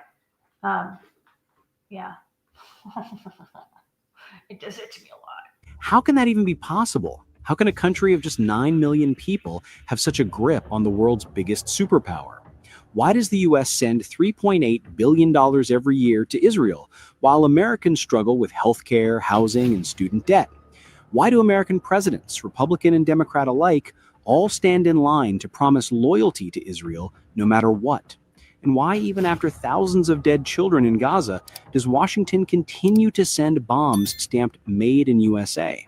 yeah, it does it to me a lot. How can that even be possible? How can a country of just 9 million people have such a grip on the world's biggest superpower? Why does the US send $3.8 billion every year to Israel, while Americans struggle with healthcare, housing, and student debt? Why do American presidents, Republican and Democrat alike, all stand in line to promise loyalty to Israel no matter what? And why, even after thousands of dead children in Gaza, does Washington continue to send bombs stamped "Made in USA"?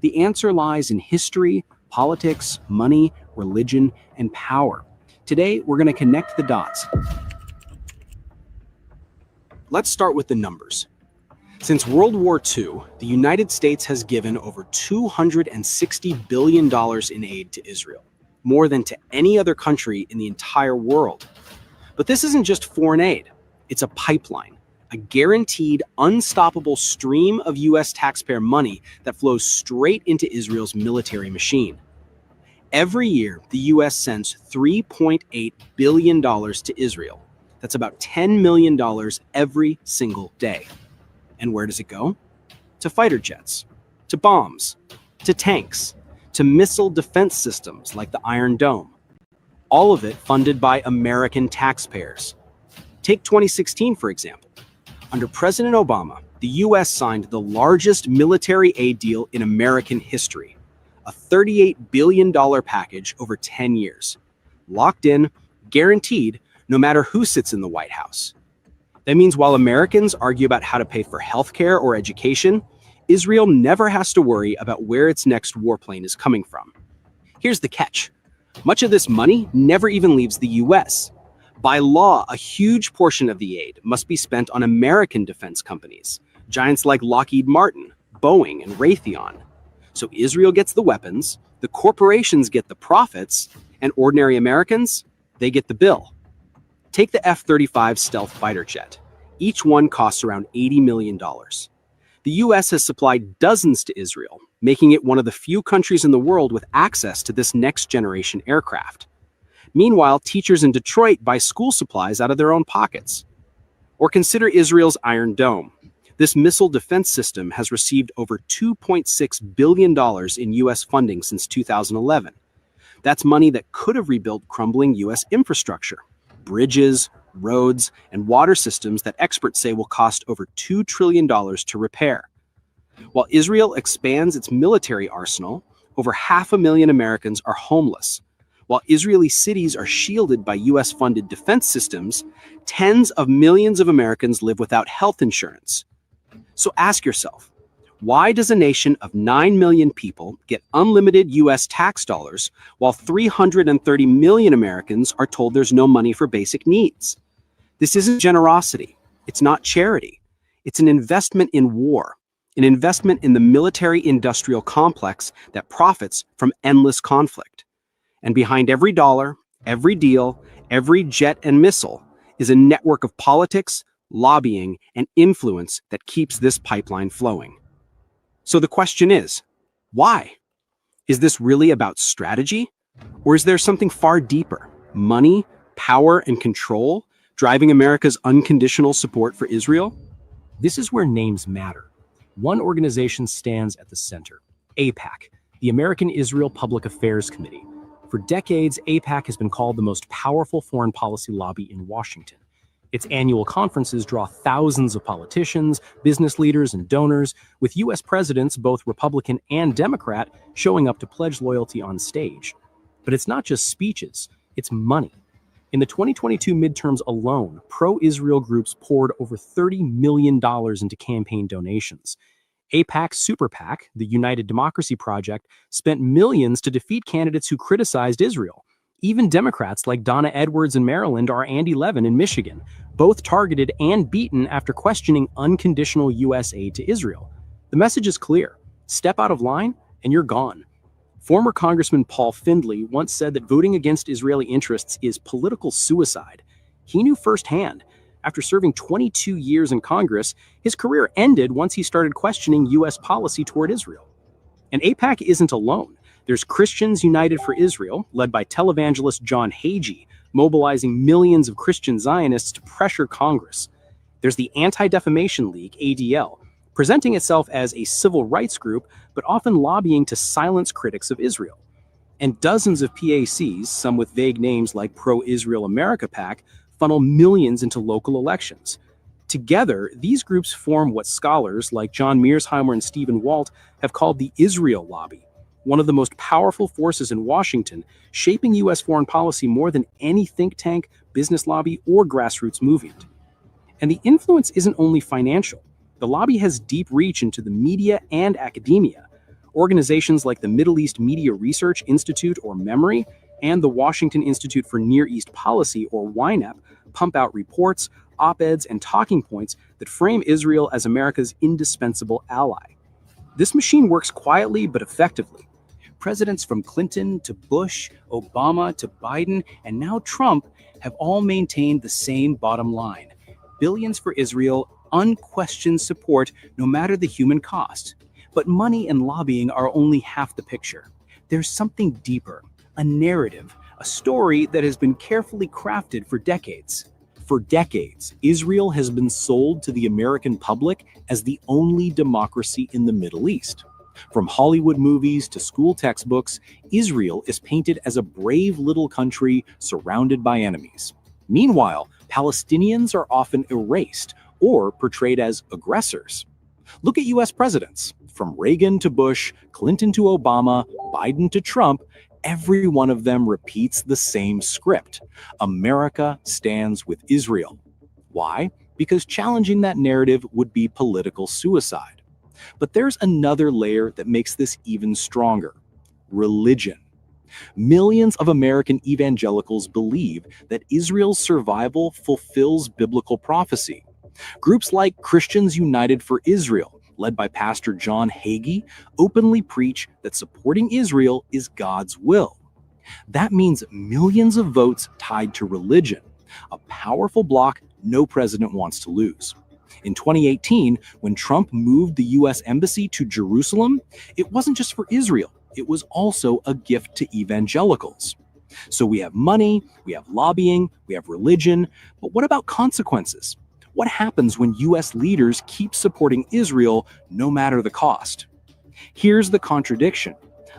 The answer lies in history, politics, money, religion, and power. Today, we're going to connect the dots. Let's start with the numbers. Since World War II, the United States has given over $260 billion in aid to Israel, more than to any other country in the entire world. But this isn't just foreign aid. It's a pipeline. A guaranteed, unstoppable stream of U.S. taxpayer money that flows straight into Israel's military machine. Every year, the U.S. sends $3.8 billion to Israel. That's about $10 million every single day. And where does it go? To fighter jets, to bombs, to tanks, to missile defense systems like the Iron Dome. All of it funded by American taxpayers. Take 2016, for example. Under President Obama, the U.S. signed the largest military aid deal in American history, a $38 billion package over 10 years, locked in, guaranteed, no matter who sits in the White House. That means while Americans argue about how to pay for healthcare or education, Israel never has to worry about where its next warplane is coming from. Here's the catch. Much of this money never even leaves the U.S. By law, a huge portion of the aid must be spent on American defense companies, giants like Lockheed Martin, Boeing, and Raytheon. So Israel gets the weapons, the corporations get the profits, and ordinary Americans, they get the bill. Take the F-35 stealth fighter jet. Each one costs around $80 million. The U.S. has supplied dozens to Israel, making it one of the few countries in the world with access to this next-generation aircraft. Meanwhile, teachers in Detroit buy school supplies out of their own pockets. Or consider Israel's Iron Dome. This missile defense system has received over $2.6 billion in U.S. funding since 2011. That's money that could have rebuilt crumbling U.S. infrastructure, bridges, roads, and water systems that experts say will cost over $2 trillion to repair. While Israel expands its military arsenal, over 500,000 Americans are homeless. While Israeli cities are shielded by U.S.-funded defense systems, tens of millions of Americans live without health insurance. So ask yourself, why does a nation of 9 million people get unlimited U.S. tax dollars while 330 million Americans are told there's no money for basic needs? This isn't generosity. It's not charity. It's an investment in war, an investment in the military-industrial complex that profits from endless conflict. And behind every dollar, every deal, every jet and missile is a network of politics, lobbying, and influence that keeps this pipeline flowing. So the question is, why? Is this really about strategy? Or is there something far deeper? Money, power, and control driving America's unconditional support for Israel? This is where names matter. One organization stands at the center, AIPAC, the American Israel Public Affairs Committee. For decades, AIPAC has been called the most powerful foreign policy lobby in Washington. Its annual conferences draw thousands of politicians, business leaders, and donors, with U.S. presidents, both Republican and Democrat, showing up to pledge loyalty on stage. But it's not just speeches, it's money. In the 2022 midterms alone, pro-Israel groups poured over $30 million into campaign donations. AIPAC's Super PAC, the United Democracy Project, spent millions to defeat candidates who criticized Israel. Even Democrats like Donna Edwards in Maryland or Andy Levin in Michigan, both targeted and beaten after questioning unconditional U.S. aid to Israel. The message is clear. Step out of line and you're gone. Former Congressman Paul Findley once said that voting against Israeli interests is political suicide. He knew firsthand. After serving 22 years in Congress, his career ended once he started questioning U.S. policy toward Israel. And AIPAC isn't alone. There's Christians United for Israel, led by televangelist John Hagee, mobilizing millions of Christian Zionists to pressure Congress. There's the Anti-Defamation League, ADL, presenting itself as a civil rights group, but often lobbying to silence critics of Israel. And dozens of PACs, some with vague names like Pro-Israel America PAC, funnel millions into local elections. Together, these groups form what scholars like John Mearsheimer and Stephen Walt have called the Israel Lobby, one of the most powerful forces in Washington, shaping U.S. foreign policy more than any think tank, business lobby, or grassroots movement. And the influence isn't only financial. The lobby has deep reach into the media and academia. Organizations like the Middle East Media Research Institute, or MEMORY, and the Washington Institute for Near East Policy, or YNAP, pump out reports, op-eds, and talking points that frame Israel as America's indispensable ally. This machine works quietly but effectively. Presidents from Clinton to Bush, Obama to Biden, and now Trump have all maintained the same bottom line: billions for Israel, unquestioned support no matter the human cost. But money and lobbying are only half the picture. There's something deeper, a narrative, a story that has been carefully crafted for decades. For decades, Israel has been sold to the American public as the only democracy in the Middle East. From Hollywood movies to school textbooks, Israel is painted as a brave little country surrounded by enemies. Meanwhile, Palestinians are often erased or portrayed as aggressors. Look at U.S. presidents. From Reagan to Bush, Clinton to Obama, Biden to Trump, every one of them repeats the same script. America stands with Israel. Why? Because challenging that narrative would be political suicide. But there's another layer that makes this even stronger: religion. Millions of American evangelicals believe that Israel's survival fulfills biblical prophecy. Groups like Christians United for Israel, led by Pastor John Hagee, openly preach that supporting Israel is God's will. That means millions of votes tied to religion, a powerful bloc no president wants to lose. In 2018, when Trump moved the U.S. Embassy to Jerusalem, it wasn't just for Israel, it was also a gift to evangelicals. So we have money, we have lobbying, we have religion, but what about consequences? What happens when US leaders keep supporting Israel no matter the cost? Here's the contradiction.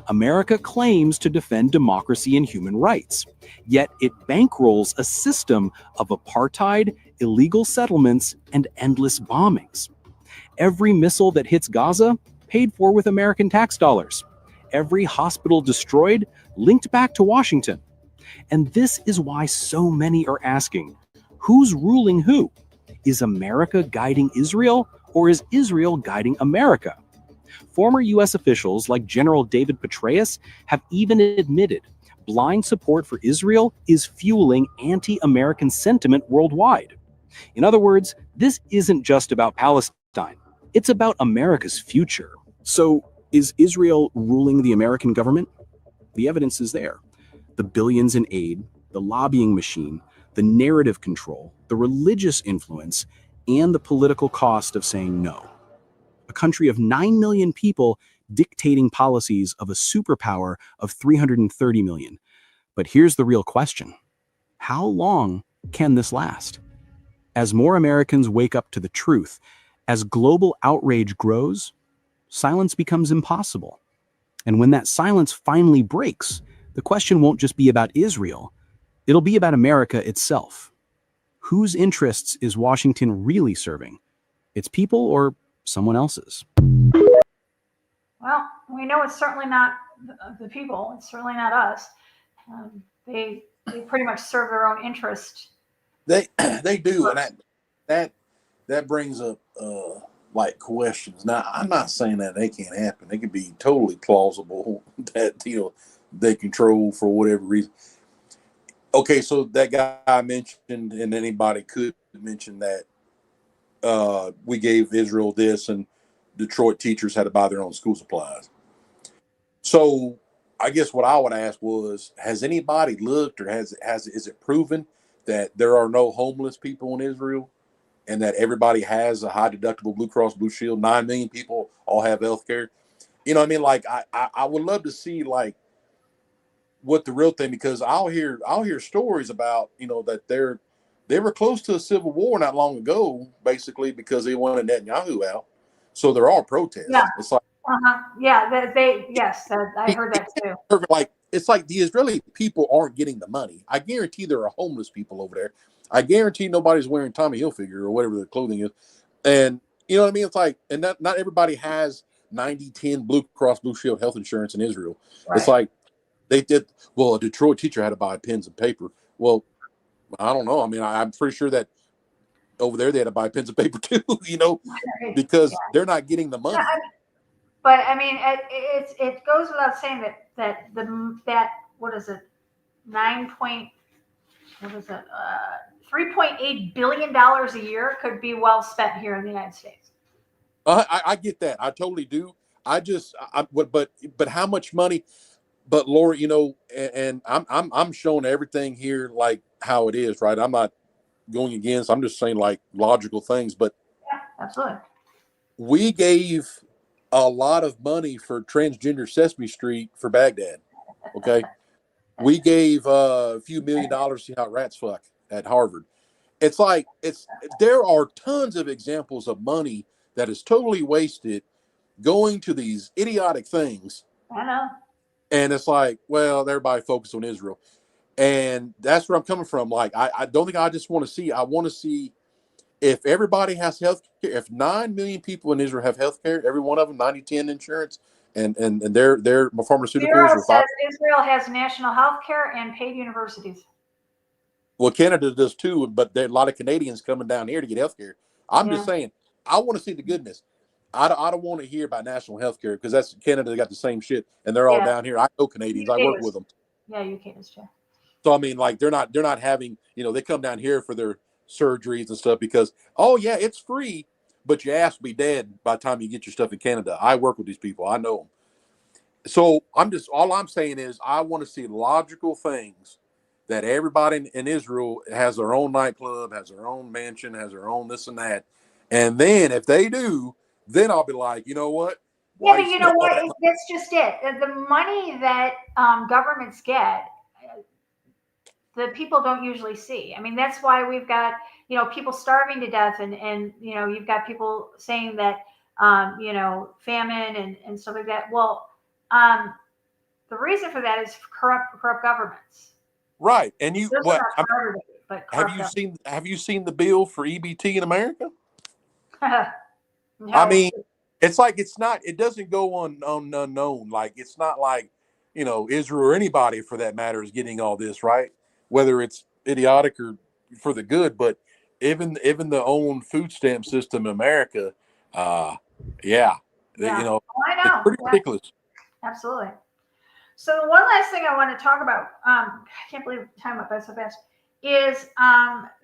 America claims to defend democracy and human rights, yet it bankrolls a system of apartheid, illegal settlements, and endless bombings. Every missile that hits Gaza, paid for with American tax dollars. Every hospital destroyed, linked back to Washington. And this is why so many are asking, who's ruling who? Is America guiding Israel, or is Israel guiding America? Former U.S. officials like General David Petraeus have even admitted blind support for Israel is fueling anti-American sentiment worldwide. In other words, this isn't just about Palestine. It's about America's future. So, is Israel ruling the American government? The evidence is there. The billions in aid, the lobbying machine, the narrative control, the religious influence, and the political cost of saying no. A country of 9 million people dictating policies of a superpower of 330 million. But here's the real question. How long can this last? As more Americans wake up to the truth, as global outrage grows, silence becomes impossible. And when that silence finally breaks, the question won't just be about Israel, it'll be about America itself. Whose interests is Washington really serving? Its people or someone else's? Well, we know it's certainly not the people. It's certainly not us. They pretty much serve their own interest. They do, and that brings up like questions. Now, I'm not saying that they can't happen. They could be totally plausible that they control for whatever reason. Okay, so that guy I mentioned, and anybody could mention that we gave Israel this, and Detroit teachers had to buy their own school supplies. So I guess what I would ask was, has anybody looked, or is it proven that there are no homeless people in Israel, and that everybody has a high deductible Blue Cross Blue Shield? 9 million people all have health care. You know what I mean? Like I would love to see like what the real thing, because I'll hear stories about, that they were close to a civil war not long ago, basically because they wanted Netanyahu out. So they're all protests. Yeah. It's like, yeah, I heard that too. Like, it's like the Israeli people aren't getting the money. I guarantee there are homeless people over there. I guarantee nobody's wearing Tommy Hilfiger or whatever the clothing is. And you know what I mean? It's like, and not everybody has 90/10 Blue Cross Blue Shield health insurance in Israel. Right. It's like they did. Well, a Detroit teacher had to buy pens and paper. Well, I don't know. I mean, I'm pretty sure that over there they had to buy pens and paper too, because they're not getting the money. Yeah, but I mean, it goes without saying that what is it, $3.8 billion a year could be well spent here in the United States. I get that. I totally do. But how much money? But Laura, and I'm showing everything here like how it is, right? I'm not going against. I'm just saying like logical things. But yeah, absolutely. We gave a lot of money for transgender Sesame Street for Baghdad. Okay. We gave a few $1 million to see how rats fuck at Harvard. It's like, there are tons of examples of money that is totally wasted going to these idiotic things. I know. And it's like, well, everybody focus on Israel. And that's where I'm coming from. Like, I don't think I just want to see, I want to see if everybody has health care, if 9 million people in Israel have health care, every one of them 90/10 insurance, and their pharmaceuticals. Israel has national health care and paid universities. Well, Canada does too, but there are a lot of Canadians coming down here to get health care. I'm just saying, I want to see the goodness. I don't want to hear about national health care, because that's Canada. They got the same shit, and they're all down here. I know Canadians. I work with them. Yeah, UK is too. So I mean, like, they're not having, they come down here for their surgeries and stuff because, oh yeah, it's free, but your ass will be dead by the time you get your stuff in Canada. I work with these people. I know them. So all I'm saying is I want to see logical things, that everybody in Israel has their own nightclub, has their own mansion, has their own this and that. And then if they do, then I'll be like, you know what? Yeah, but what? That's just it. The money that governments get, the people don't usually see. I mean, that's why we've got, you know, people starving to death, and you know, you've got people saying that, you know, famine and stuff like that. Well, the reason for that is corrupt governments. Right. And you, Those what, are not harder, but have you seen the bill for EBT in America? No. I mean, it's like, it doesn't go on unknown. Like, it's not like, you know, Israel or anybody for that matter is getting all this, right? Whether it's idiotic or for the good, but even the own food stamp system in America, you know, Oh, I it's know. pretty ridiculous. Absolutely. So one last thing I want to talk about, I can't believe time went by so fast, is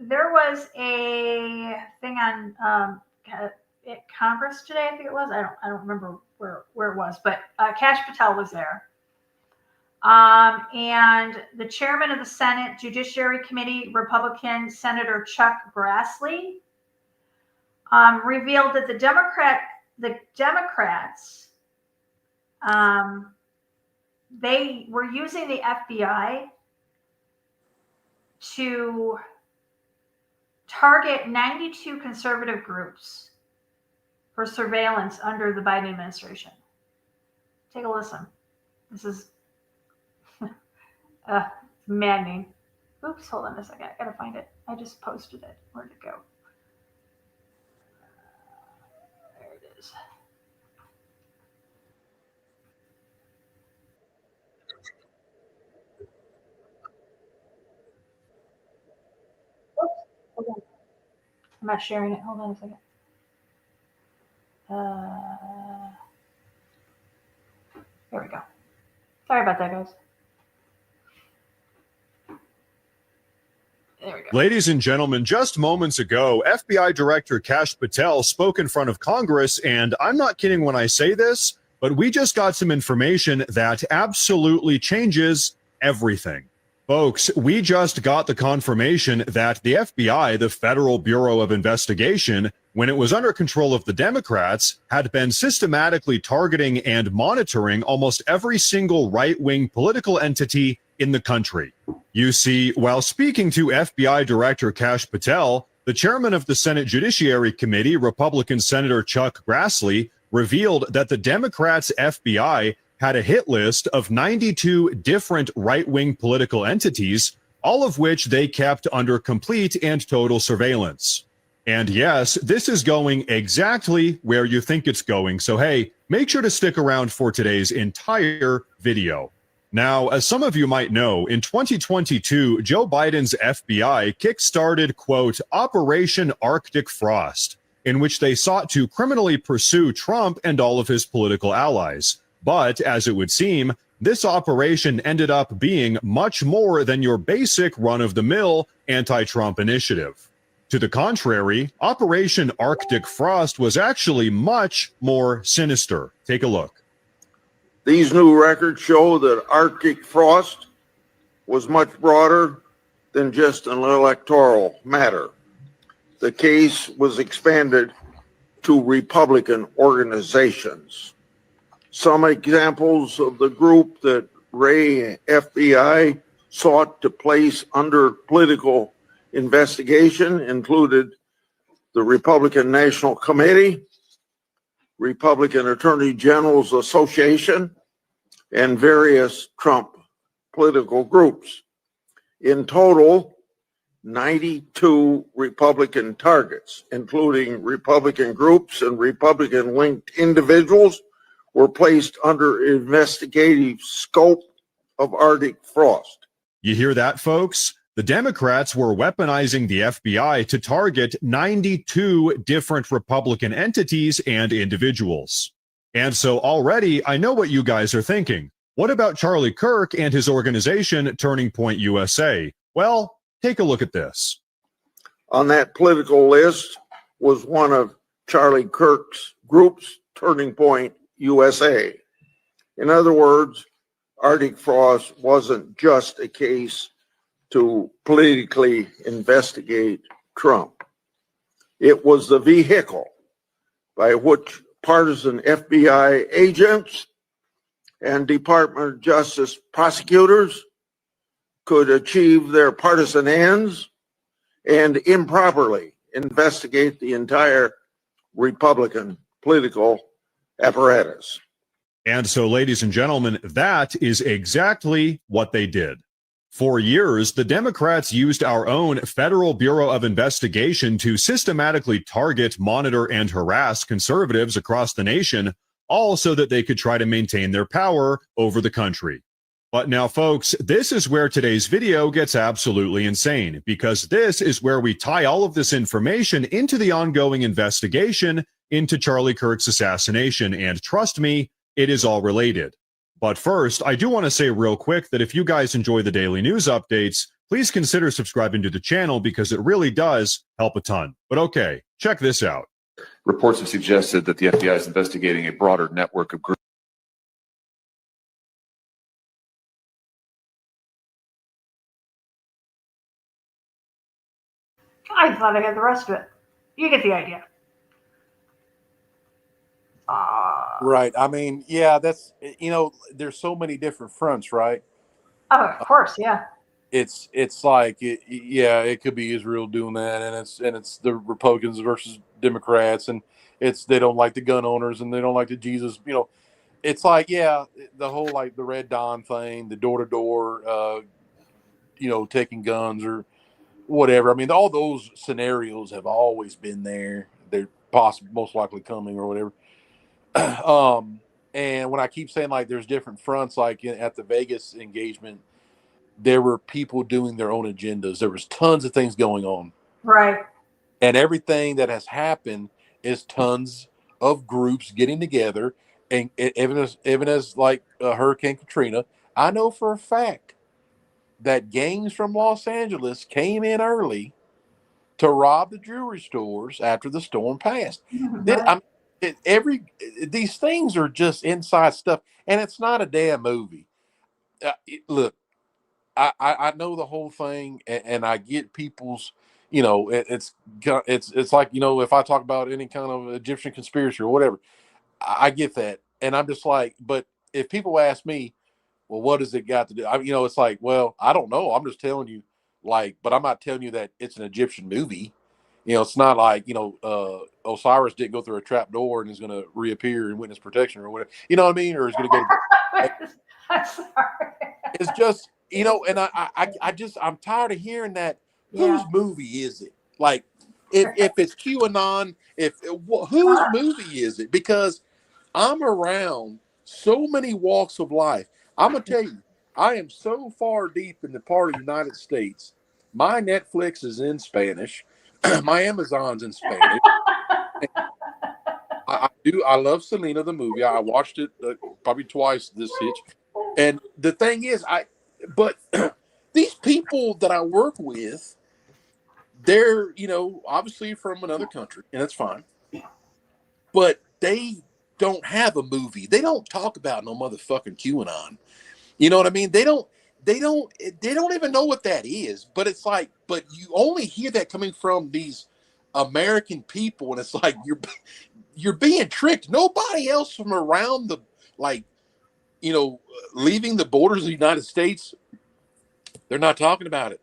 there was a thing on at Congress today, I think it was. I don't remember where it was, but Kash Patel was there. And the chairman of the Senate Judiciary Committee, Republican Senator Chuck Grassley, revealed that the Democrats, they were using the FBI to target 92 conservative groups for surveillance under the Biden administration. Take a listen. This is maddening. Oops, hold on a second. I gotta find it. I just posted it. Where'd it go? There it is. Oops, hold on. I'm not sharing it. Hold on a second. There we go. Sorry about that, guys. There we go. Ladies and gentlemen, just moments ago, FBI Director Kash Patel spoke in front of Congress, and I'm not kidding when I say this, but we just got some information that absolutely changes everything. Folks, we just got the confirmation that the FBI, the Federal Bureau of Investigation, when it was under control of the Democrats, had been systematically targeting and monitoring almost every single right-wing political entity in the country. You see, while speaking to FBI Director Kash Patel, the chairman of the Senate Judiciary Committee, Republican Senator Chuck Grassley, revealed that the Democrats' FBI had a hit list of 92 different right-wing political entities, all of which they kept under complete and total surveillance. And yes, this is going exactly where you think it's going, so hey, make sure to stick around for today's entire video. Now, as some of you might know, in 2022, Joe Biden's FBI kickstarted, quote, Operation Arctic Frost, in which they sought to criminally pursue Trump and all of his political allies. But, as it would seem, this operation ended up being much more than your basic run-of-the-mill anti-Trump initiative. To the contrary, Operation Arctic Frost was actually much more sinister. Take a look. These new records show that Arctic Frost was much broader than just an electoral matter. The case was expanded to Republican organizations. Some examples of the group that Ray FBI sought to place under political investigation included the Republican National Committee, Republican Attorney General's Association, and various Trump political groups. In total, 92 Republican targets, including Republican groups and Republican-linked individuals, were placed under investigative scope of Arctic Frost. You hear that, folks? The Democrats were weaponizing the FBI to target 92 different Republican entities and individuals. And so already, I know what you guys are thinking. What about Charlie Kirk and his organization, Turning Point USA? Well, take a look at this. On that political list was one of Charlie Kirk's groups, Turning Point USA. In other words, Arctic Frost wasn't just a case to politically investigate Trump. It was the vehicle by which partisan FBI agents and Department of Justice prosecutors could achieve their partisan ends and improperly investigate the entire Republican political apparatus. And so, ladies and gentlemen, that is exactly what they did. For years, the Democrats used our own Federal Bureau of Investigation to systematically target, monitor, and harass conservatives across the nation, all so that they could try to maintain their power over the country. But now, folks, this is where today's video gets absolutely insane, because this is where we tie all of this information into the ongoing investigation into Charlie Kirk's assassination. And trust me, it is all related. But first, I do want to say real quick that if you guys enjoy the daily news updates, please consider subscribing to the channel because it really does help a ton. But okay, check this out. Reports have suggested that the FBI is investigating a broader network of groups. I thought I had the rest of it. You get the idea. Right. I mean, yeah, that's, there's so many different fronts, right? Oh, of course, yeah. It's like, it could be Israel doing that, and it's the Republicans versus Democrats, and they don't like the gun owners, and they don't like the Jesus, it's like, the whole, like, the Red Dawn thing, the door-to-door, taking guns or whatever. I mean, all those scenarios have always been there. They're most likely coming or whatever. And when I keep saying, like, there's different fronts, like at the Vegas engagement, there were people doing their own agendas. There was tons of things going on. Right. And everything that has happened is tons of groups getting together. And even as like Hurricane Katrina, I know for a fact that gangs from Los Angeles came in early to rob the jewelry stores after the storm passed. Right. These things are just inside stuff, and it's not a damn movie. Look, I know the whole thing, and I get people's, it's like, if I talk about any kind of Egyptian conspiracy or whatever, I get that, and I'm just like, but if people ask me, well, what does it got to do? It's like, well, I don't know. I'm just telling you, like, but I'm not telling you that it's an Egyptian movie. It's not like, Osiris didn't go through a trap door and is going to reappear in witness protection or whatever. You know what I mean? Or is going to go. I'm sorry. It's just, and I'm tired of hearing that. Yeah. Whose movie is it? Like, if it's QAnon, whose movie is it? Because I'm around so many walks of life. I'm going to tell you, I am so far deep in the part of the United States. My Netflix is in Spanish. My Amazon's in Spanish. I love Selena, the movie. I watched it probably twice this hitch. And the thing is, but these people that I work with, they're, obviously from another country, and that's fine. But they don't have a movie. They don't talk about no motherfucking QAnon. You know what I mean? They don't even know what that is. But it's like, but you only hear that coming from these American people, and it's like you're being tricked. Nobody else from around the, like, leaving the borders of the United States, they're not talking about it.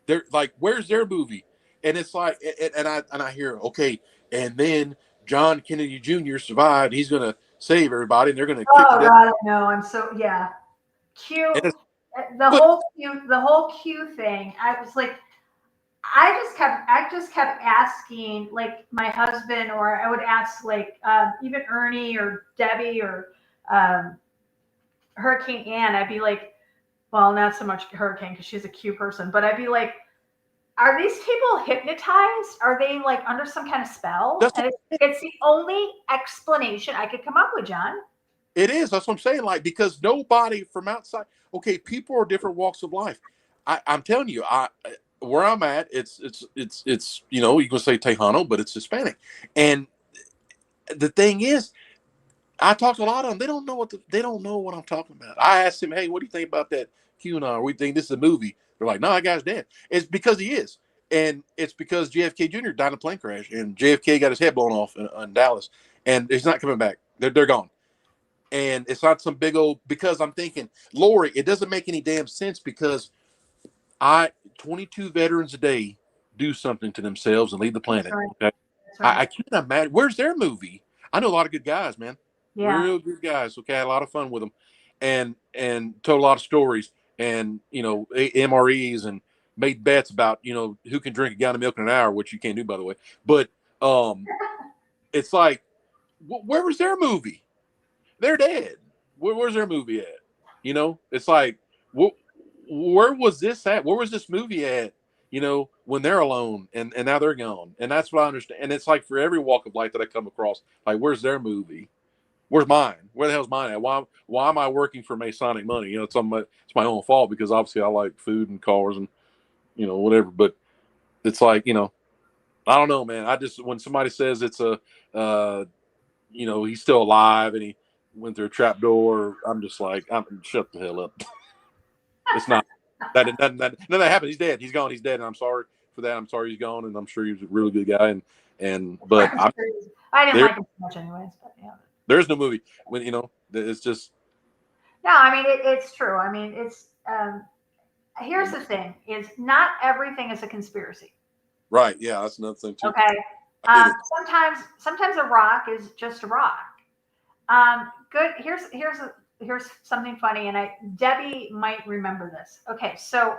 They're like, where's their movie? And it's like, and I hear, okay, and then John Kennedy Jr. survived. He's gonna save everybody, and they're gonna kick it. Oh God, no! I'm so Q. The whole Q thing. I was like, I just kept asking, like, my husband, or I would ask, like, even Ernie or Debbie or Hurricane Ann. I'd be like, well, not so much Hurricane because she's a Q person, but I'd be like, are these people hypnotized? Are they, like, under some kind of spell? And it's the only explanation I could come up with, John. It is. That's what I'm saying. Like, because nobody from outside. Okay, people are different walks of life. I'm telling you, where I'm at, it's you can say Tejano, but it's Hispanic. And the thing is, I talked to a lot of them. They don't know what I'm talking about. I asked them, hey, what do you think about that QAnon? We think this is a movie. They're like, no, that guy's dead. It's because he is. And it's because JFK Jr. died in a plane crash, and JFK got his head blown off in Dallas, and he's not coming back. They're gone. And it's not some big old, because I'm thinking, Lori, it doesn't make any damn sense, because 22 veterans a day do something to themselves and leave the planet. That's right. Okay. That's right. I can't imagine. Where's their movie? I know a lot of good guys, man. Yeah. Real good guys. Okay. I had a lot of fun with them and told a lot of stories and, MREs and made bets about, who can drink a gallon of milk in an hour, which you can't do, by the way. But it's like, where was their movie? They're dead. Where's their movie at? It's like, where was this at? Where was this movie at? When they're alone and now they're gone. And that's what I understand. And it's like for every walk of life that I come across, like, where's their movie? Where's mine? Where the hell's mine at? Why am I working for Masonic money? It's my own fault because obviously I like food and cars and, whatever. But it's like, I don't know, man. When somebody says it's he's still alive and he went through a trap door, I'm just like, shut the hell up. It's not that happened. He's dead. He's gone. He's dead. And I'm sorry for that. I'm sorry he's gone. And I'm sure he was a really good guy. But I didn't like him so much anyways, but yeah. There's no movie when, it's just. No, I mean, it's true. I mean, it's, here's the thing is not everything is a conspiracy. Right. Yeah. That's another thing too. Okay. Sometimes a rock is just a rock. Good. Here's something funny, and Debbie might remember this. Okay, so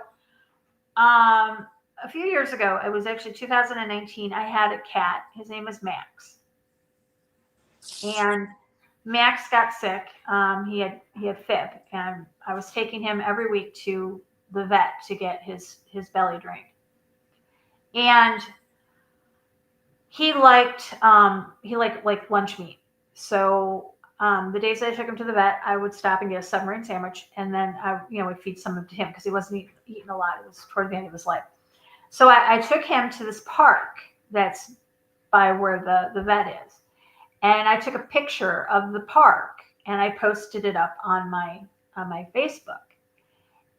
a few years ago, it was actually 2019. I had a cat. His name was Max, and Max got sick. He had fib, and I was taking him every week to the vet to get his belly drained, and he liked lunch meat. So the days I took him to the vet, I would stop and get a submarine sandwich, and then I would feed some of it to him because he wasn't eating a lot. It was toward the end of his life. So I took him to this park that's by where the vet is, and I took a picture of the park and I posted it up on my Facebook,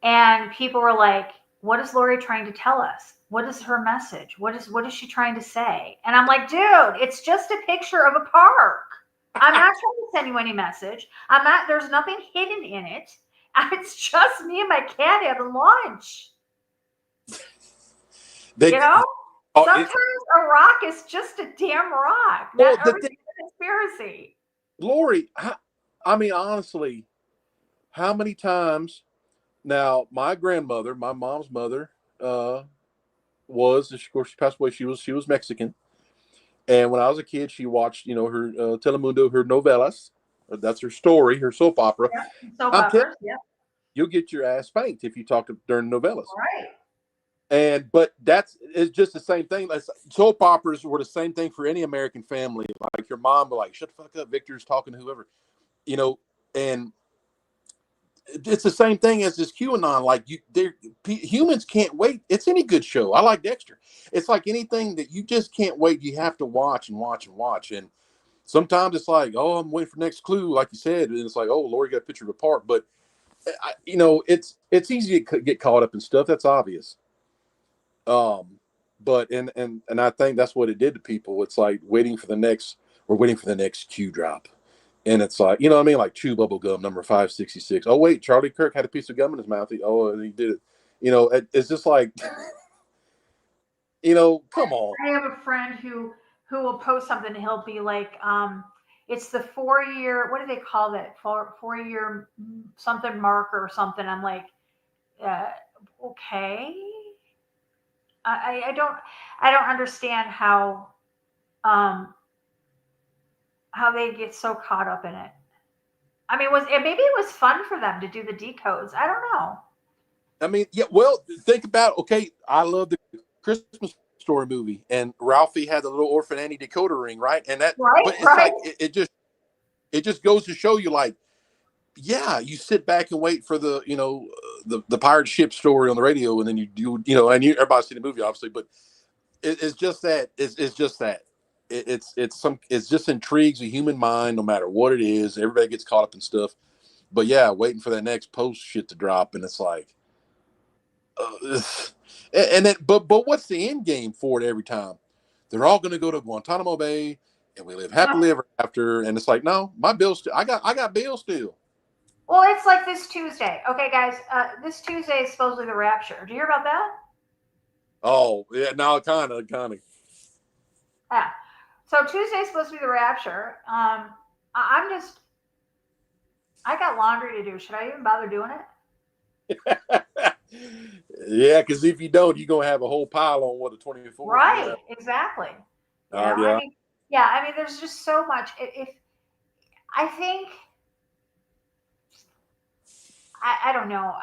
and people were like, "What is Lori trying to tell us? What is her message? What is she trying to say?" And I'm like, dude, it's just a picture of a park. I'm not trying to send you any message. There's nothing hidden in it. It's just me and my cat having lunch. Sometimes a rock is just a damn rock. Not everything's a conspiracy. Lori, I mean, honestly, how many times now my grandmother, my mom's mother, of course, she passed away. She was Mexican, and when I was a kid, she watched her Telemundo, her novelas. That's her story, her soap opera. Yeah, soap operas, yeah. You'll get your ass spanked if you talk during novelas. Right. But it's just the same thing. Soap operas were the same thing for any American family. Like your mom would like, shut the fuck up, Victor's talking to whoever, and it's the same thing as this QAnon. Like humans can't wait. It's any good show. I like Dexter. It's like anything that you just can't wait. You have to watch and watch and watch. And sometimes it's like, oh, I'm waiting for the next clue, like you said. And it's like, oh, Lori got a picture of a park. But it's easy to get caught up in stuff. That's obvious. But and I think that's what it did to people. It's like we're waiting for the next Q drop. And it's like, what I mean? Like chew bubble gum, number 566. Oh, wait, Charlie Kirk had a piece of gum in his mouth. He did it. It's just like, come on. I have a friend who will post something and he'll be like, it's the 4-year, what do they call that? 4-year something marker or something. I'm like, okay. I don't understand how they get so caught up in it. I mean, maybe it was fun for them to do the decodes. I don't know. I mean, yeah. Well, think about I love the Christmas Story movie, and Ralphie had the little Orphan Annie decoder ring, right? And that, right, but it's right. like it just goes to show you, like, yeah, you sit back and wait for the the pirate ship story on the radio, and then everybody's seen the movie, obviously, but it's just that it's just that. It's just intrigues the human mind, no matter what it is. Everybody gets caught up in stuff, but yeah, waiting for that next post shit to drop, and it's like, and then, but what's the end game for it every time? They're all going to go to Guantanamo Bay, and we live happily ever after. And it's like, no, my bills, I got bills still. Well, it's like this Tuesday. Okay, guys, this Tuesday is supposedly the rapture. Do you hear about that? Oh, yeah, no, kind of. Yeah. So Tuesday's supposed to be the rapture. I got laundry to do. Should I even bother doing it? Yeah, because if you don't, you're gonna have a whole pile on what the 24th. Right. Exactly. Yeah. I mean, there's just so much. If I think, I don't know.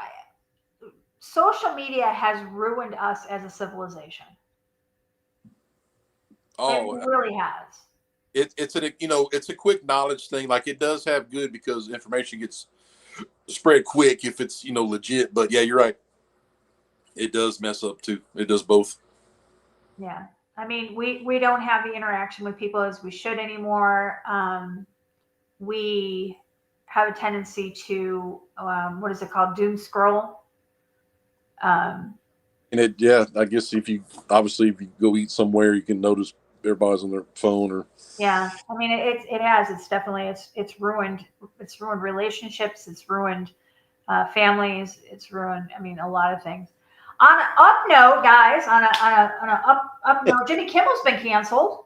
Social media has ruined us as a civilization. Oh, it really has. It's a quick knowledge thing. Like it does have good because information gets spread quick if it's legit. But yeah, you're right. It does mess up too. It does both. Yeah. I mean, we don't have the interaction with people as we should anymore. We have a tendency to what is it called? Doom scroll. And I guess if you go eat somewhere, you can notice everybody's on their phone or. Yeah, I mean it has. It's definitely it's ruined. It's ruined relationships. It's ruined families. It's ruined. I mean, a lot of things. On an up note, guys. On a up note, Jimmy Kimmel's been canceled.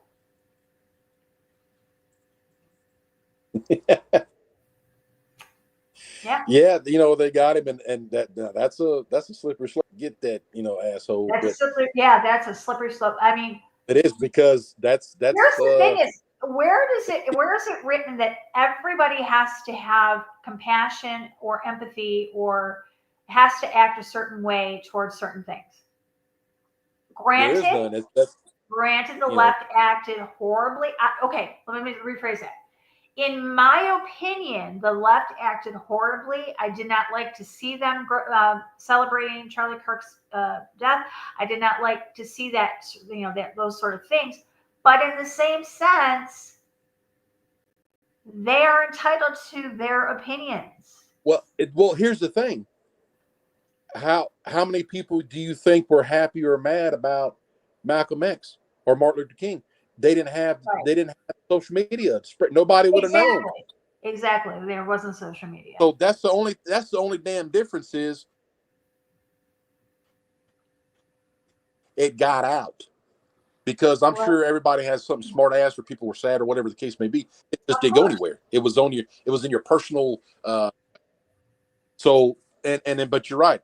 Yeah. Yeah, they got him, and that's a slippery slope. Get that, asshole. That's a slippery. Yeah, that's a slippery slope. I mean, it is because that's. Here's the thing: is where is it written that everybody has to have compassion or empathy or has to act a certain way towards certain things? Granted, the left acted horribly. Okay, let me rephrase that. In my opinion, the left acted horribly. I did not like to see them celebrating Charlie Kirk's death. I did not like to see that, those sort of things. But in the same sense, they are entitled to their opinions. Well, here's the thing. How many people do you think were happy or mad about Malcolm X or Martin Luther King? They didn't have social media. Nobody would have known. Exactly. There wasn't social media. So that's the only damn difference is it got out. Because I'm sure everybody has something smart ass or people were sad or whatever the case may be. It just didn't go anywhere. It was in your personal but you're right.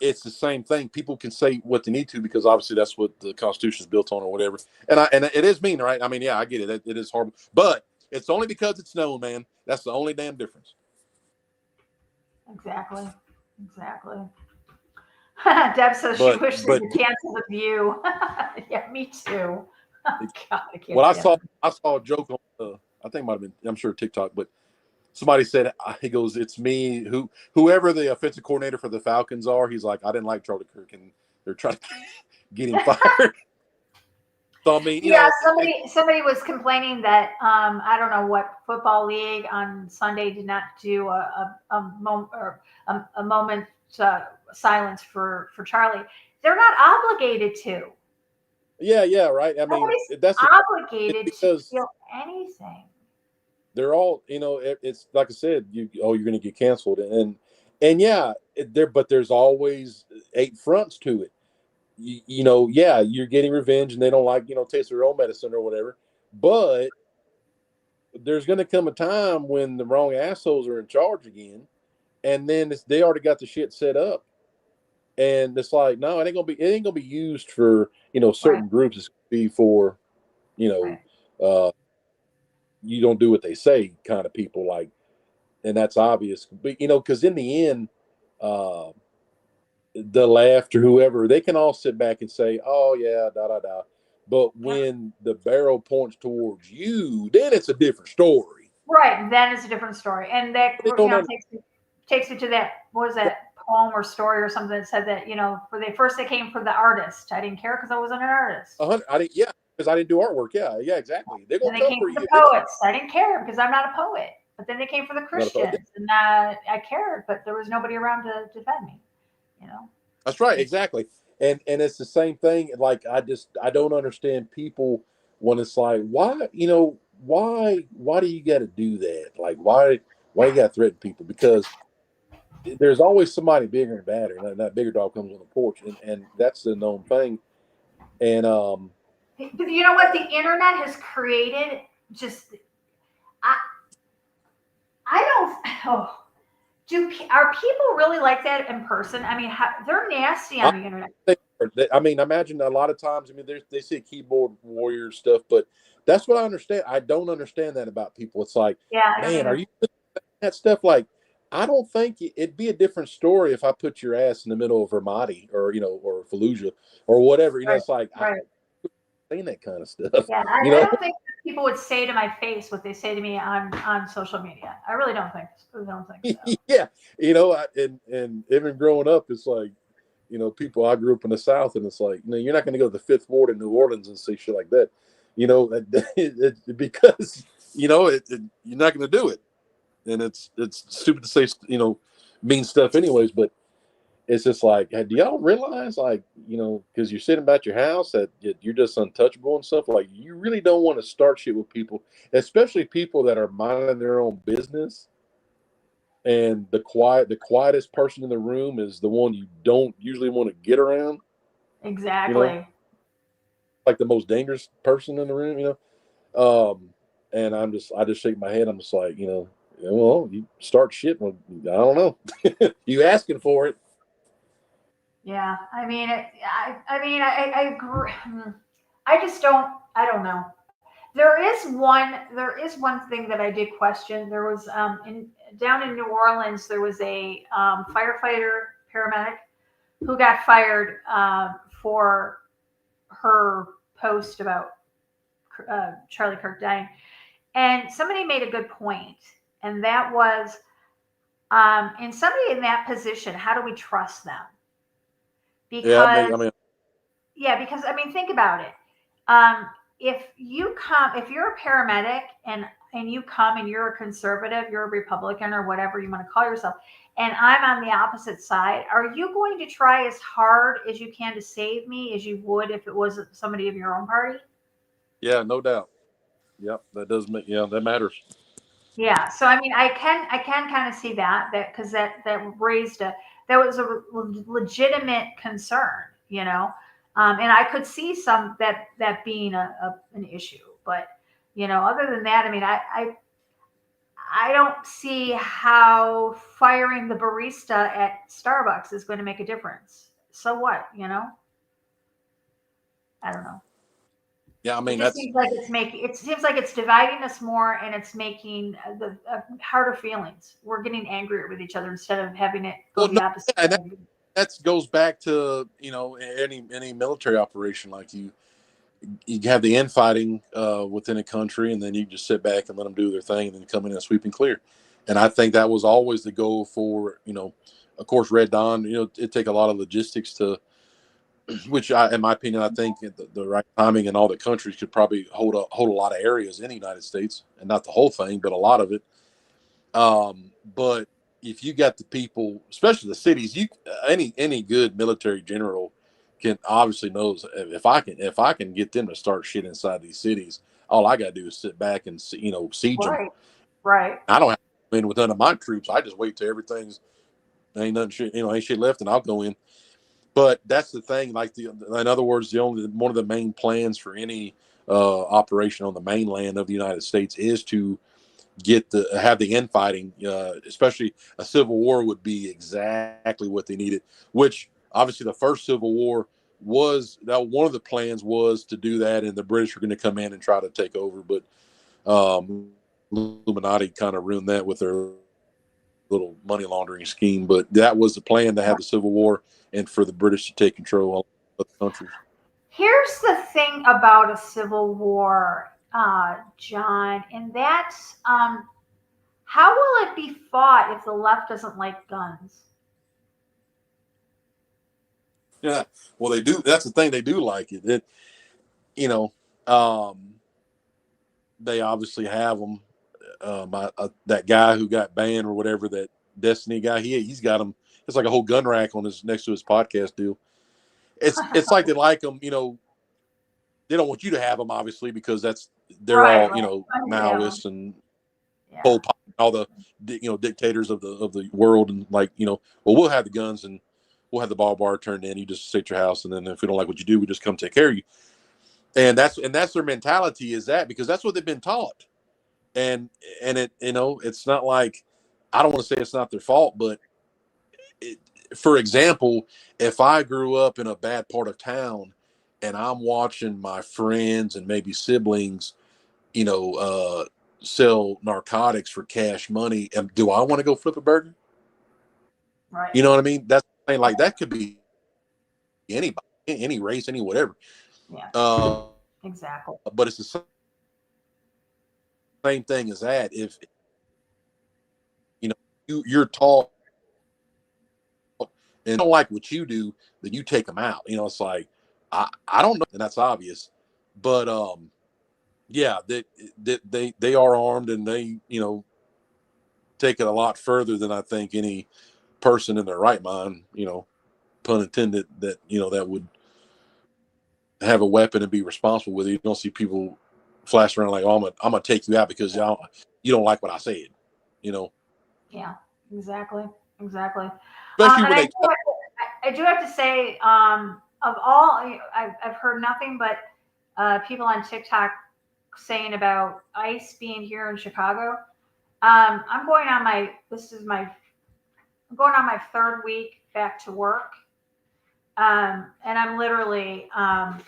It's the same thing. People can say what they need to because obviously that's what the Constitution is built on or whatever. And it is mean, right? I mean, yeah, I get it. It is horrible. But it's only because it's known, man. That's the only damn difference. Exactly. Deb says she wishes they could cancel The View. Yeah, me too. Oh, God, I can't. Well, I saw a joke on I think it might have been, I'm sure, TikTok, but somebody said, he goes, it's me, whoever the offensive coordinator for the Falcons are. He's like, I didn't like Charlie Kirk, and they're trying to get him fired. So I mean, somebody was complaining that I don't know what football league on Sunday did not do a moment silence for Charlie. They're not obligated to. Yeah, right. I mean, that's obligated to feel anything. They're all, it's like I said, you're going to get canceled, and yeah, but there's always 8 fronts to it. You're getting revenge, and they don't like, taste their own medicine or whatever. But there's going to come a time when the wrong assholes are in charge again, and then they already got the shit set up, and it's like, no, it ain't gonna be used for certain groups. It's gonna be for you don't do what they say kind of people, like, and that's obvious. But because in the end, the left or whoever, they can all sit back and say, oh yeah, da da da. But when the barrel points towards you, then it's a different story. Right, then it's a different story, and that takes it to that. What was that poem or story or something that said that they came for the artist. I didn't care because I wasn't an artist. Because I didn't do artwork. Yeah, exactly. They came for the poets. I didn't care because I'm not a poet. But then they came for the Christians, and I cared, but there was nobody around to defend me. That's right, exactly. And it's the same thing. Like I don't understand people when it's like, why do you got to do that? Like why you got to threaten people? Because there's always somebody bigger and badder, and that bigger dog comes on the porch, and that's the known thing. And But you know what? The internet has created just. I don't. Oh, are people really like that in person? I mean, they're nasty on the internet. I mean, imagine a lot of times. I mean, they see keyboard warrior stuff, but that's what I understand. I don't understand that about people. It's like, man, are you that stuff? Like, I don't think it'd be a different story if I put your ass in the middle of Ramadi or or Fallujah or whatever. You know, it's like I saying that kind of stuff. Yeah, I don't think people would say to my face what they say to me on social media. I really don't think. So. Yeah, and even growing up, it's like, people. I grew up in the South, and it's like, you're not going to go to the Fifth Ward in New Orleans and say shit like that, because you're not going to do it, and it's stupid to say mean stuff anyways, but. It's just like, do y'all realize, like, because you're sitting about your house that you're just untouchable and stuff. Like, you really don't want to start shit with people, especially people that are minding their own business. And the quietest person in the room is the one you don't usually want to get around. Exactly. Like the most dangerous person in the room. And I just shake my head. I'm just like, well, you start shit. Well, I don't know. You asking for it. Yeah, I mean, I agree. I just don't. I don't know. There is one thing that I did question. There was down in New Orleans, there was a firefighter paramedic who got fired for her post about Charlie Kirk dying, and somebody made a good point, and that was, in somebody in that position, how do we trust them? Because because I mean, think about it. If you're a paramedic and you come and you're a conservative, you're a Republican or whatever you want to call yourself, and I'm on the opposite side, are you going to try as hard as you can to save me as you would if it was somebody of your own party? Yeah, no doubt. Yep, that does make that matters. Yeah, so I mean, I can kind of see that because that was a legitimate concern, and I could see some that being an issue, but other than that, I mean, I don't see how firing the barista at Starbucks is going to make a difference. So what, I don't know. Yeah, I mean, it seems like it's dividing us more, and it's making the harder feelings. We're getting angrier with each other instead of having it go the opposite. Yeah, that goes back to any military operation. Like you have the infighting within a country, and then you just sit back and let them do their thing, and then come in and sweep and clear. And I think that was always the goal for of course, Red Dawn. It take a lot of logistics to. Which, in my opinion, I think the right timing in all the countries could probably hold a lot of areas in the United States, and not the whole thing, but a lot of it. But if you got the people, especially the cities, any good military general can obviously knows if I can get them to start shit inside these cities, all I got to do is sit back and siege them. Right. I don't have to go in with none of my troops. I just wait till everything's ain't nothing shit, ain't shit left, and I'll go in. But that's the thing. Like in other words, one of the main plans for any operation on the mainland of the United States is to have the infighting. Especially a civil war would be exactly what they needed. Which obviously the first Civil War was that one of the plans was to do that, and the British were going to come in and try to take over. But Illuminati kind of ruined that with their little money laundering scheme. But that was the plan, to have the Civil War and for the British to take control of the country. Here's the thing about a civil war, John, and that's how will it be fought if the left doesn't like guns? Yeah, well, they do. That's the thing, they do like it. They obviously have them. That guy who got banned or whatever, that Destiny guy, he's got them. It's like a whole gun rack on next to his podcast deal. It's like they like them. They don't want you to have them, obviously, because they're all Maoists and Pol Pot, all the dictators of the world, and like well, we'll have the guns and we'll have the bar turned in. You just stay at your house, and then if we don't like what you do, we just come take care of you. And that's their mentality, is that because that's what they've been taught. And it it's not like, I don't want to say it's not their fault, but for example, if I grew up in a bad part of town and I'm watching my friends and maybe siblings, sell narcotics for cash money, and do I want to go flip a burger? Right. You know what I mean? That's the thing. Like, that could be anybody, any race, any whatever. Yeah. Exactly. But it's the same thing as that. If you're taught and don't like what you do, then you take them out. It's like, I don't know, and that's obvious. But yeah, they are armed, and they take it a lot further than I think any person in their right mind, pun intended, that that would have a weapon and be responsible with it. You don't see people flash around like, "Oh, I'm gonna take you out because you don't like what I said," Yeah, exactly. Especially when and I do have to say, of all, I've heard nothing but people on TikTok saying about ICE being here in Chicago. I'm going on my third week back to work. And I'm literally, I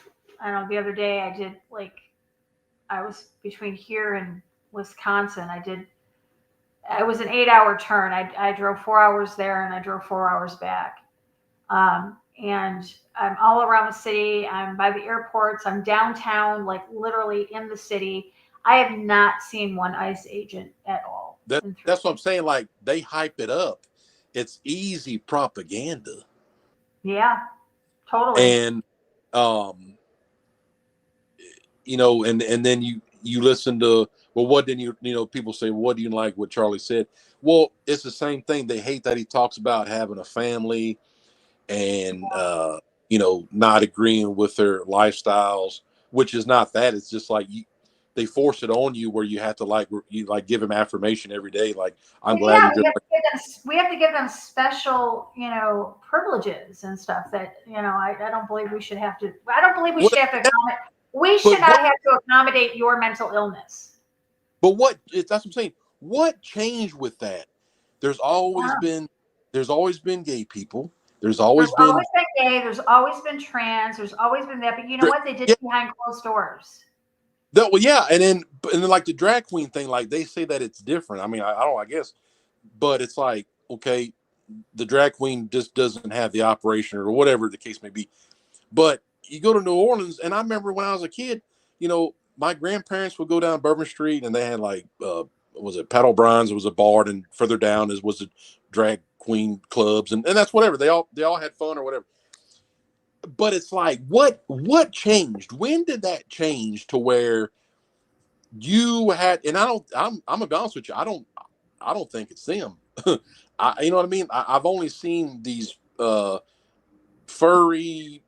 don't know, the other day I was between here and Wisconsin. It was an 8-hour turn. I drove 4 hours there and I drove 4 hours back. And I'm all around the city. I'm by the airports. I'm downtown, like literally in the city. I have not seen one ICE agent at all. That's what I'm saying. Like, they hype it up. It's easy propaganda. Yeah, totally. And, and then you listen to, well, what didn't people say, well, what do you like what Charlie said? Well, it's the same thing. They hate that he talks about having a family and, not agreeing with their lifestyles, which is not that. It's just like they force it on you where you have to give him affirmation every day. Like, I'm glad you're just we have to give them special, privileges and stuff that, I don't believe we should have to. I don't believe we should have to accommodate. We should not have to accommodate your mental illness. But that's what I'm saying. What changed with that? There's always been gay people. There's always been gay. There's always been trans. There's always been that. But you know what? They did it behind closed doors. Well, yeah, and then like the drag queen thing, like they say that it's different. I mean, I guess, but it's like, okay, the drag queen just doesn't have the operation or whatever the case may be. But you go to New Orleans, and I remember when I was a kid, my grandparents would go down Bourbon Street, and they had was it Pat O'Brien's? It was a bar, and further down was the drag queen clubs, and that's whatever. They all had fun or whatever. But it's like, what changed? When did that change to where you had? And I'm gonna be honest with you, I don't think it's them. You know what I mean? I've only seen these furry,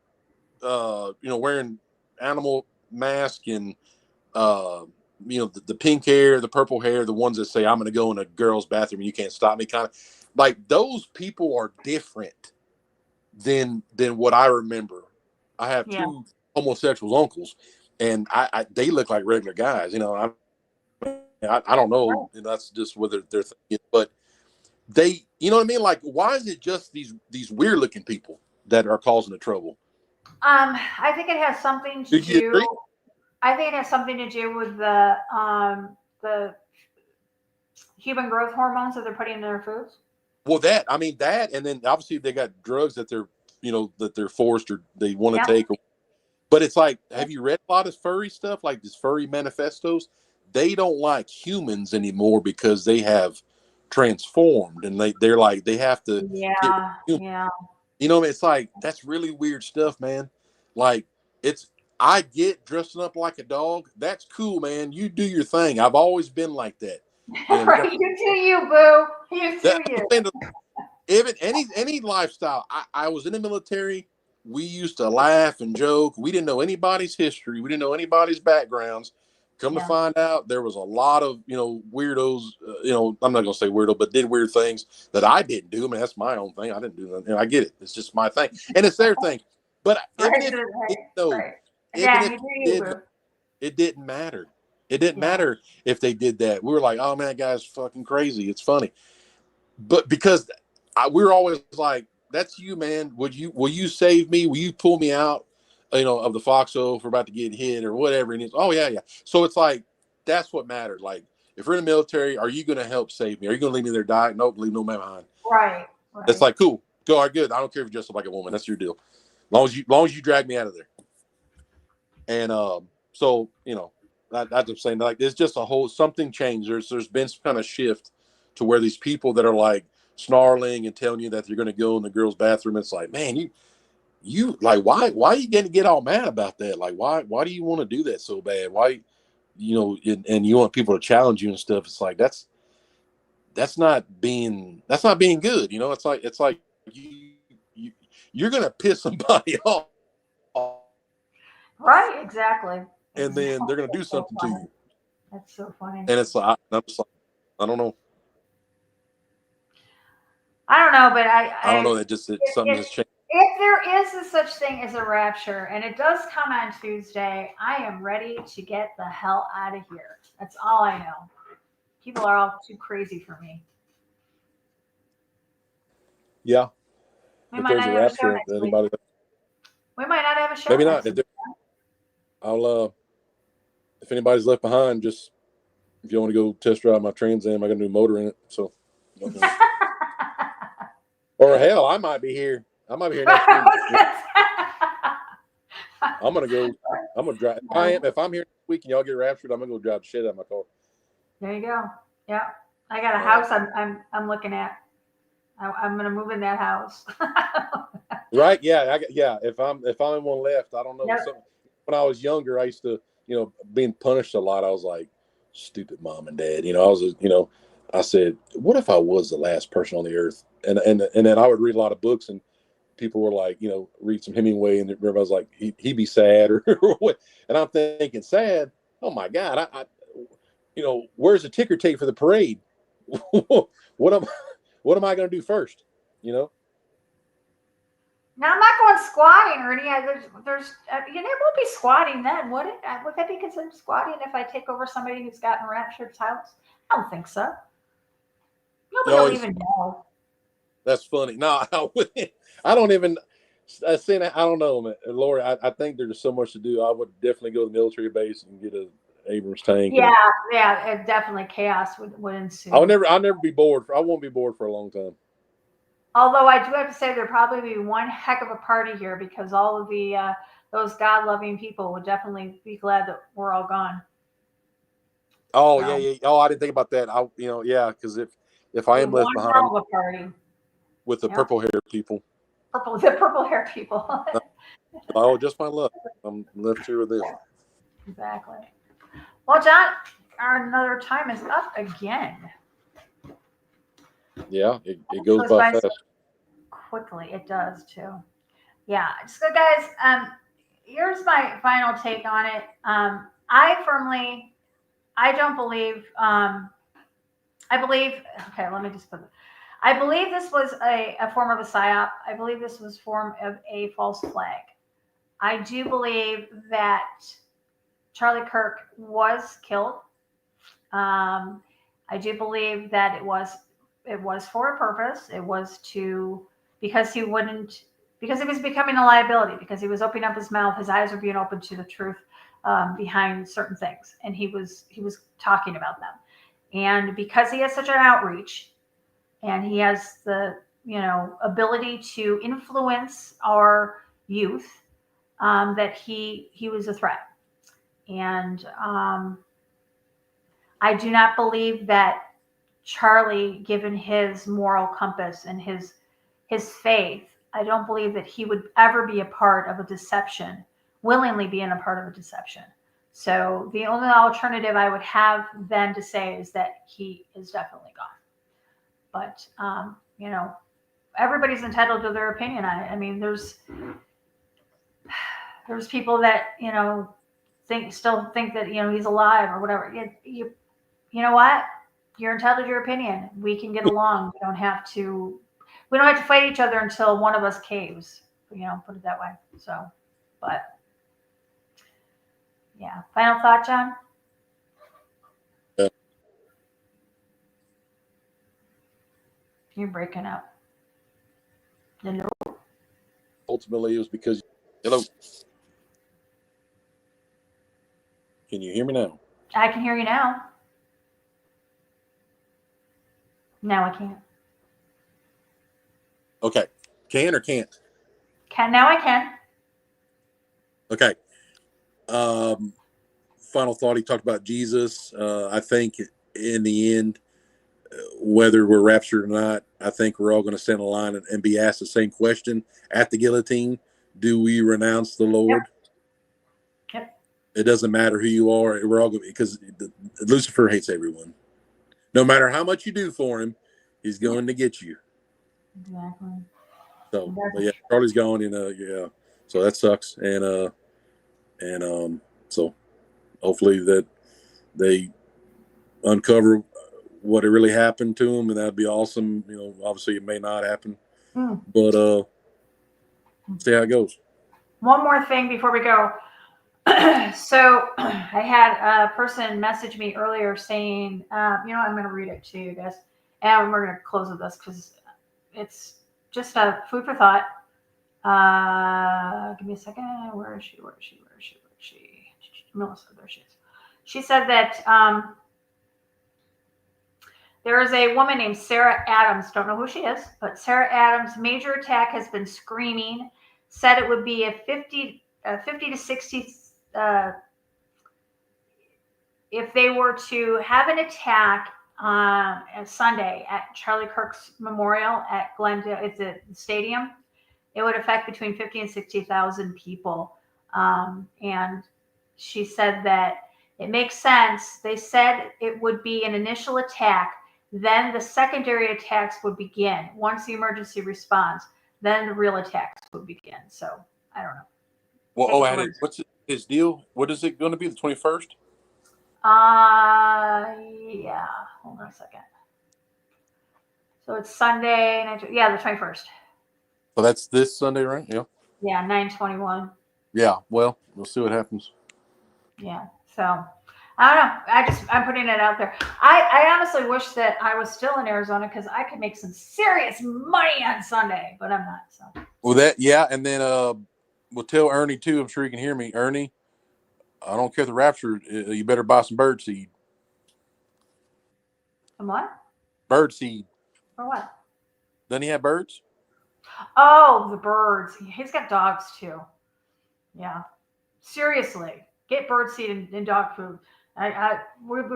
wearing animal mask and the pink hair, the purple hair, the ones that say, I'm going to go in a girl's bathroom and you can't stop me, kind of like those people are different than what I remember. I have two homosexual uncles, and they look like regular guys. I don't know. That's just whether they're thinking, but they, you know what I mean? Like, why is it just these weird looking people that are causing the trouble? I think it has something to do. I think it has something to do with the human growth hormones that they're putting in their foods. Well, that, and then obviously they got drugs that they're forced or they want to take. But it's like, have you read a lot of furry stuff, like this furry manifestos? They don't like humans anymore because they have transformed, and they're like, they have to. Yeah. It's like, that's really weird stuff, man. Like, I get dressing up like a dog. That's cool, man. You do your thing. I've always been like that. Right, you do you, boo. You do you. Even any lifestyle. I was in the military. We used to laugh and joke. We didn't know anybody's history. We didn't know anybody's backgrounds. Come to find out, there was a lot of, weirdos, I'm not going to say weirdo, but did weird things that I didn't do. I mean, that's my own thing. I didn't do that. I get it. It's just my thing. And it's their thing. But even if it didn't matter. It didn't matter if they did that. We were like, oh, man, that guy's fucking crazy. It's funny. But because we were always like, that's you, man. Will you save me? Will you pull me out, of the foxhole if we're about to get hit or whatever? And it's, oh, yeah. So it's like, that's what mattered. Like, if we're in the military, are you going to help save me? Are you going to leave me there die? Nope, leave no man behind. Right. It's like, cool. Go, all right, good. I don't care if you dress up like a woman. That's your deal. As long as you drag me out of there. And so, I'm just saying, like, there's just something changed. There's been some kind of shift to where these people that are like snarling and telling you that you're going to go in the girls' bathroom. It's like, man, you like, why are you going to get all mad about that? Like, why do you want to do that so bad? Why, and you want people to challenge you and stuff. It's like, that's not being good. It's like you're going to piss somebody off. Right. Exactly. And then they're going to do something to you. That's so funny. And it's like, I'm just like, I don't know. I don't know, but I don't know. Something has changed. If there is a such thing as a rapture, and it does come on Tuesday, I am ready to get the hell out of here. That's all I know. People are all too crazy for me. Yeah. We might not have a show next week. We might not have a show. Maybe not. I'll if anybody's left behind, just if you want to go test drive my Trans Am, I got a new motor in it. So or hell, I might be here. I might be here next week. I'm gonna drive. If I'm here next week and y'all get raptured, I'm gonna go drive the shit out of my car. There you go. Yeah. I got a house I'm looking at. I'm gonna move in that house. Right? Yeah. If I'm in one left, I don't know. Yep. When I was younger, I used to, being punished a lot. I was like, stupid mom and dad. I said, what if I was the last person on the earth? And then I would read a lot of books, and people were like, read some Hemingway, and everybody was like, he'd be sad or what? And I'm thinking, sad? Oh my God! I where's the ticker tape for the parade? What am I going to do first? Now, I'm not going squatting or any other. There's it won't be squatting then, would it? Would that be considered squatting if I take over somebody who's gotten raptured's house? I don't think so. Nobody will even know. That's funny. No, I don't even. I don't know, man. Lord, I think there's so much to do. I would definitely go to the military base and get a Abrams tank. Yeah, definitely chaos would ensue. I'll never be bored. I won't be bored for a long time. Although I do have to say there'd probably be one heck of a party here because all of the those God-loving people would definitely be glad that we're all gone. Oh yeah. Oh, I didn't think about that. Because if I am left behind a party with the purple hair people. The purple hair people. Oh, just my luck. I'm left here with them. Exactly. Well, John, another time is up again. Yeah, it goes by fast. Quickly, it does too. Yeah. So, guys, here's my final take on it. I don't believe. I believe. Okay, let me just put it. I believe this was a form of a psyop. I believe this was form of a false flag. I do believe that Charlie Kirk was killed. I do believe that it was for a purpose. It was because he was becoming a liability, because he was opening up his mouth, his eyes were being opened to the truth behind certain things, and he was talking about them. And because he has such an outreach, and he has the ability to influence our youth, that he was a threat. And I do not believe that Charlie, given his moral compass and his faith, I don't believe that he would ever be a part of a deception, willingly being a part of a deception. So the only alternative I would have then to say is that he is definitely gone. But, everybody's entitled to their opinion on it. I mean, there's people that, still think that he's alive or whatever. You know what? You're entitled to your opinion. We can get along. We don't have to fight each other until one of us caves. Put it that way. So, but yeah. Final thought, John? You're breaking up. Hello? Ultimately, it was because. Hello. Can you hear me now? I can hear you now. Now I can't. Okay. Can or can't? Now I can. Okay. Final thought. He talked about Jesus. I think in the end, whether we're raptured or not, I think we're all going to stand in line and be asked the same question at the guillotine. Do we renounce the Lord? Yep. It doesn't matter who you are. We're all going to, because Lucifer hates everyone. No matter how much you do for him, he's going to get you. Exactly. So, but yeah, Charlie's gone, yeah. So that sucks, and so hopefully that they uncover what really happened to him, and that'd be awesome. Obviously it may not happen, but see how it goes. One more thing before we go. So I had a person message me earlier saying, I'm going to read it to you guys, and we're going to close with this because it's just a food for thought. Give me a second. Where is she? Melissa, there she is. She said that there is a woman named Sarah Adams. Don't know who she is, but Sarah Adams' major attack has been screaming. Said it would be a 50 to 60. If they were to have an attack on Sunday at Charlie Kirk's memorial at Glendale, it's a stadium, it would affect between 50 and 60,000 people. And she said that it makes sense. They said it would be an initial attack, then the secondary attacks would begin. Once the emergency responds, then the real attacks would begin. So I don't know. Well, what's his deal? What is it going to be? The 21st? Yeah. Hold on a second. So it's Sunday. Yeah, the 21st. So that's this Sunday, right? Yeah. Yeah, 9/21. Yeah. Well, we'll see what happens. Yeah. So I don't know. I'm putting it out there. I honestly wish that I was still in Arizona because I could make some serious money on Sunday, but I'm not. So. Well, and then we'll tell Ernie too. I'm sure he can hear me. Ernie, I don't care if the rapture. You better buy some bird seed. Some what? Bird seed. For what? Doesn't he have birds? Oh, the birds. He's got dogs too. Yeah. Seriously, get bird seed and dog food. We've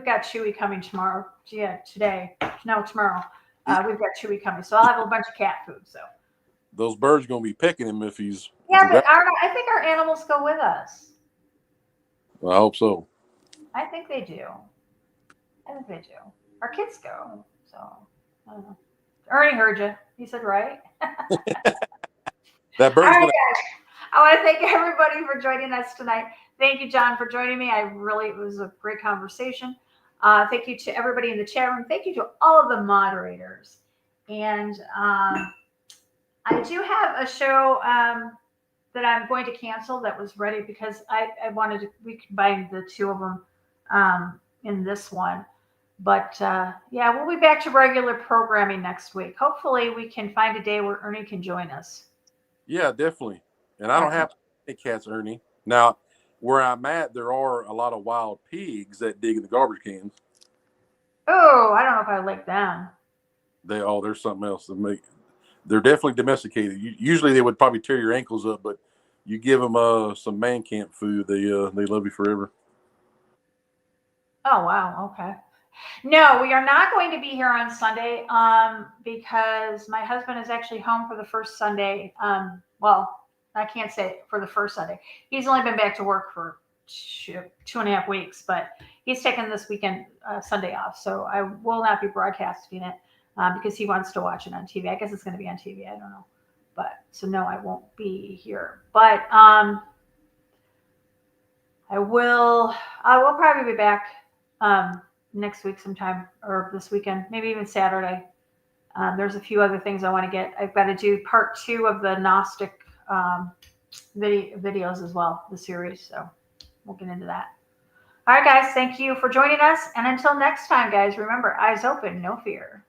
got Chewy coming tomorrow. Yeah, today. No, tomorrow. We've got Chewy coming, so I'll have a bunch of cat food. So those birds are going to be picking him if he's. Yeah, but I think our animals go with us. Well, I hope so. I think they do. Our kids go. So I don't know. Ernie heard you. He said right. That bird's going to. I want to thank everybody for joining us tonight. Thank you, John, for joining me. It was a great conversation. Thank you to everybody in the chat room. Thank you to all of the moderators. And I do have a show that I'm going to cancel that was ready because I wanted to recombine the two of them in this one. But yeah, we'll be back to regular programming next week. Hopefully we can find a day where Ernie can join us. Yeah, definitely. And I don't have any cats, Ernie. Now, where I'm at, there are a lot of wild pigs that dig in the garbage cans. Oh, I don't know if I like them. There's something else that they're definitely domesticated. Usually they would probably tear your ankles up, but you give them some man camp food, they love you forever. Oh wow, okay. No, we are not going to be here on Sunday because my husband is actually home for the first Sunday. Well, I can't say for the first Sunday. He's only been back to work for 2.5 weeks, but he's taken this weekend Sunday off. So I will not be broadcasting it because he wants to watch it on TV. I guess it's going to be on TV. I don't know. But so no, I won't be here. But I will probably be back next week sometime, or this weekend, maybe even Saturday. There's a few other things I want to get. I've got to do part 2 of the Gnostic videos as well, the series. So we'll get into that. All right, guys, thank you for joining us. And until next time, guys, remember, eyes open, no fear.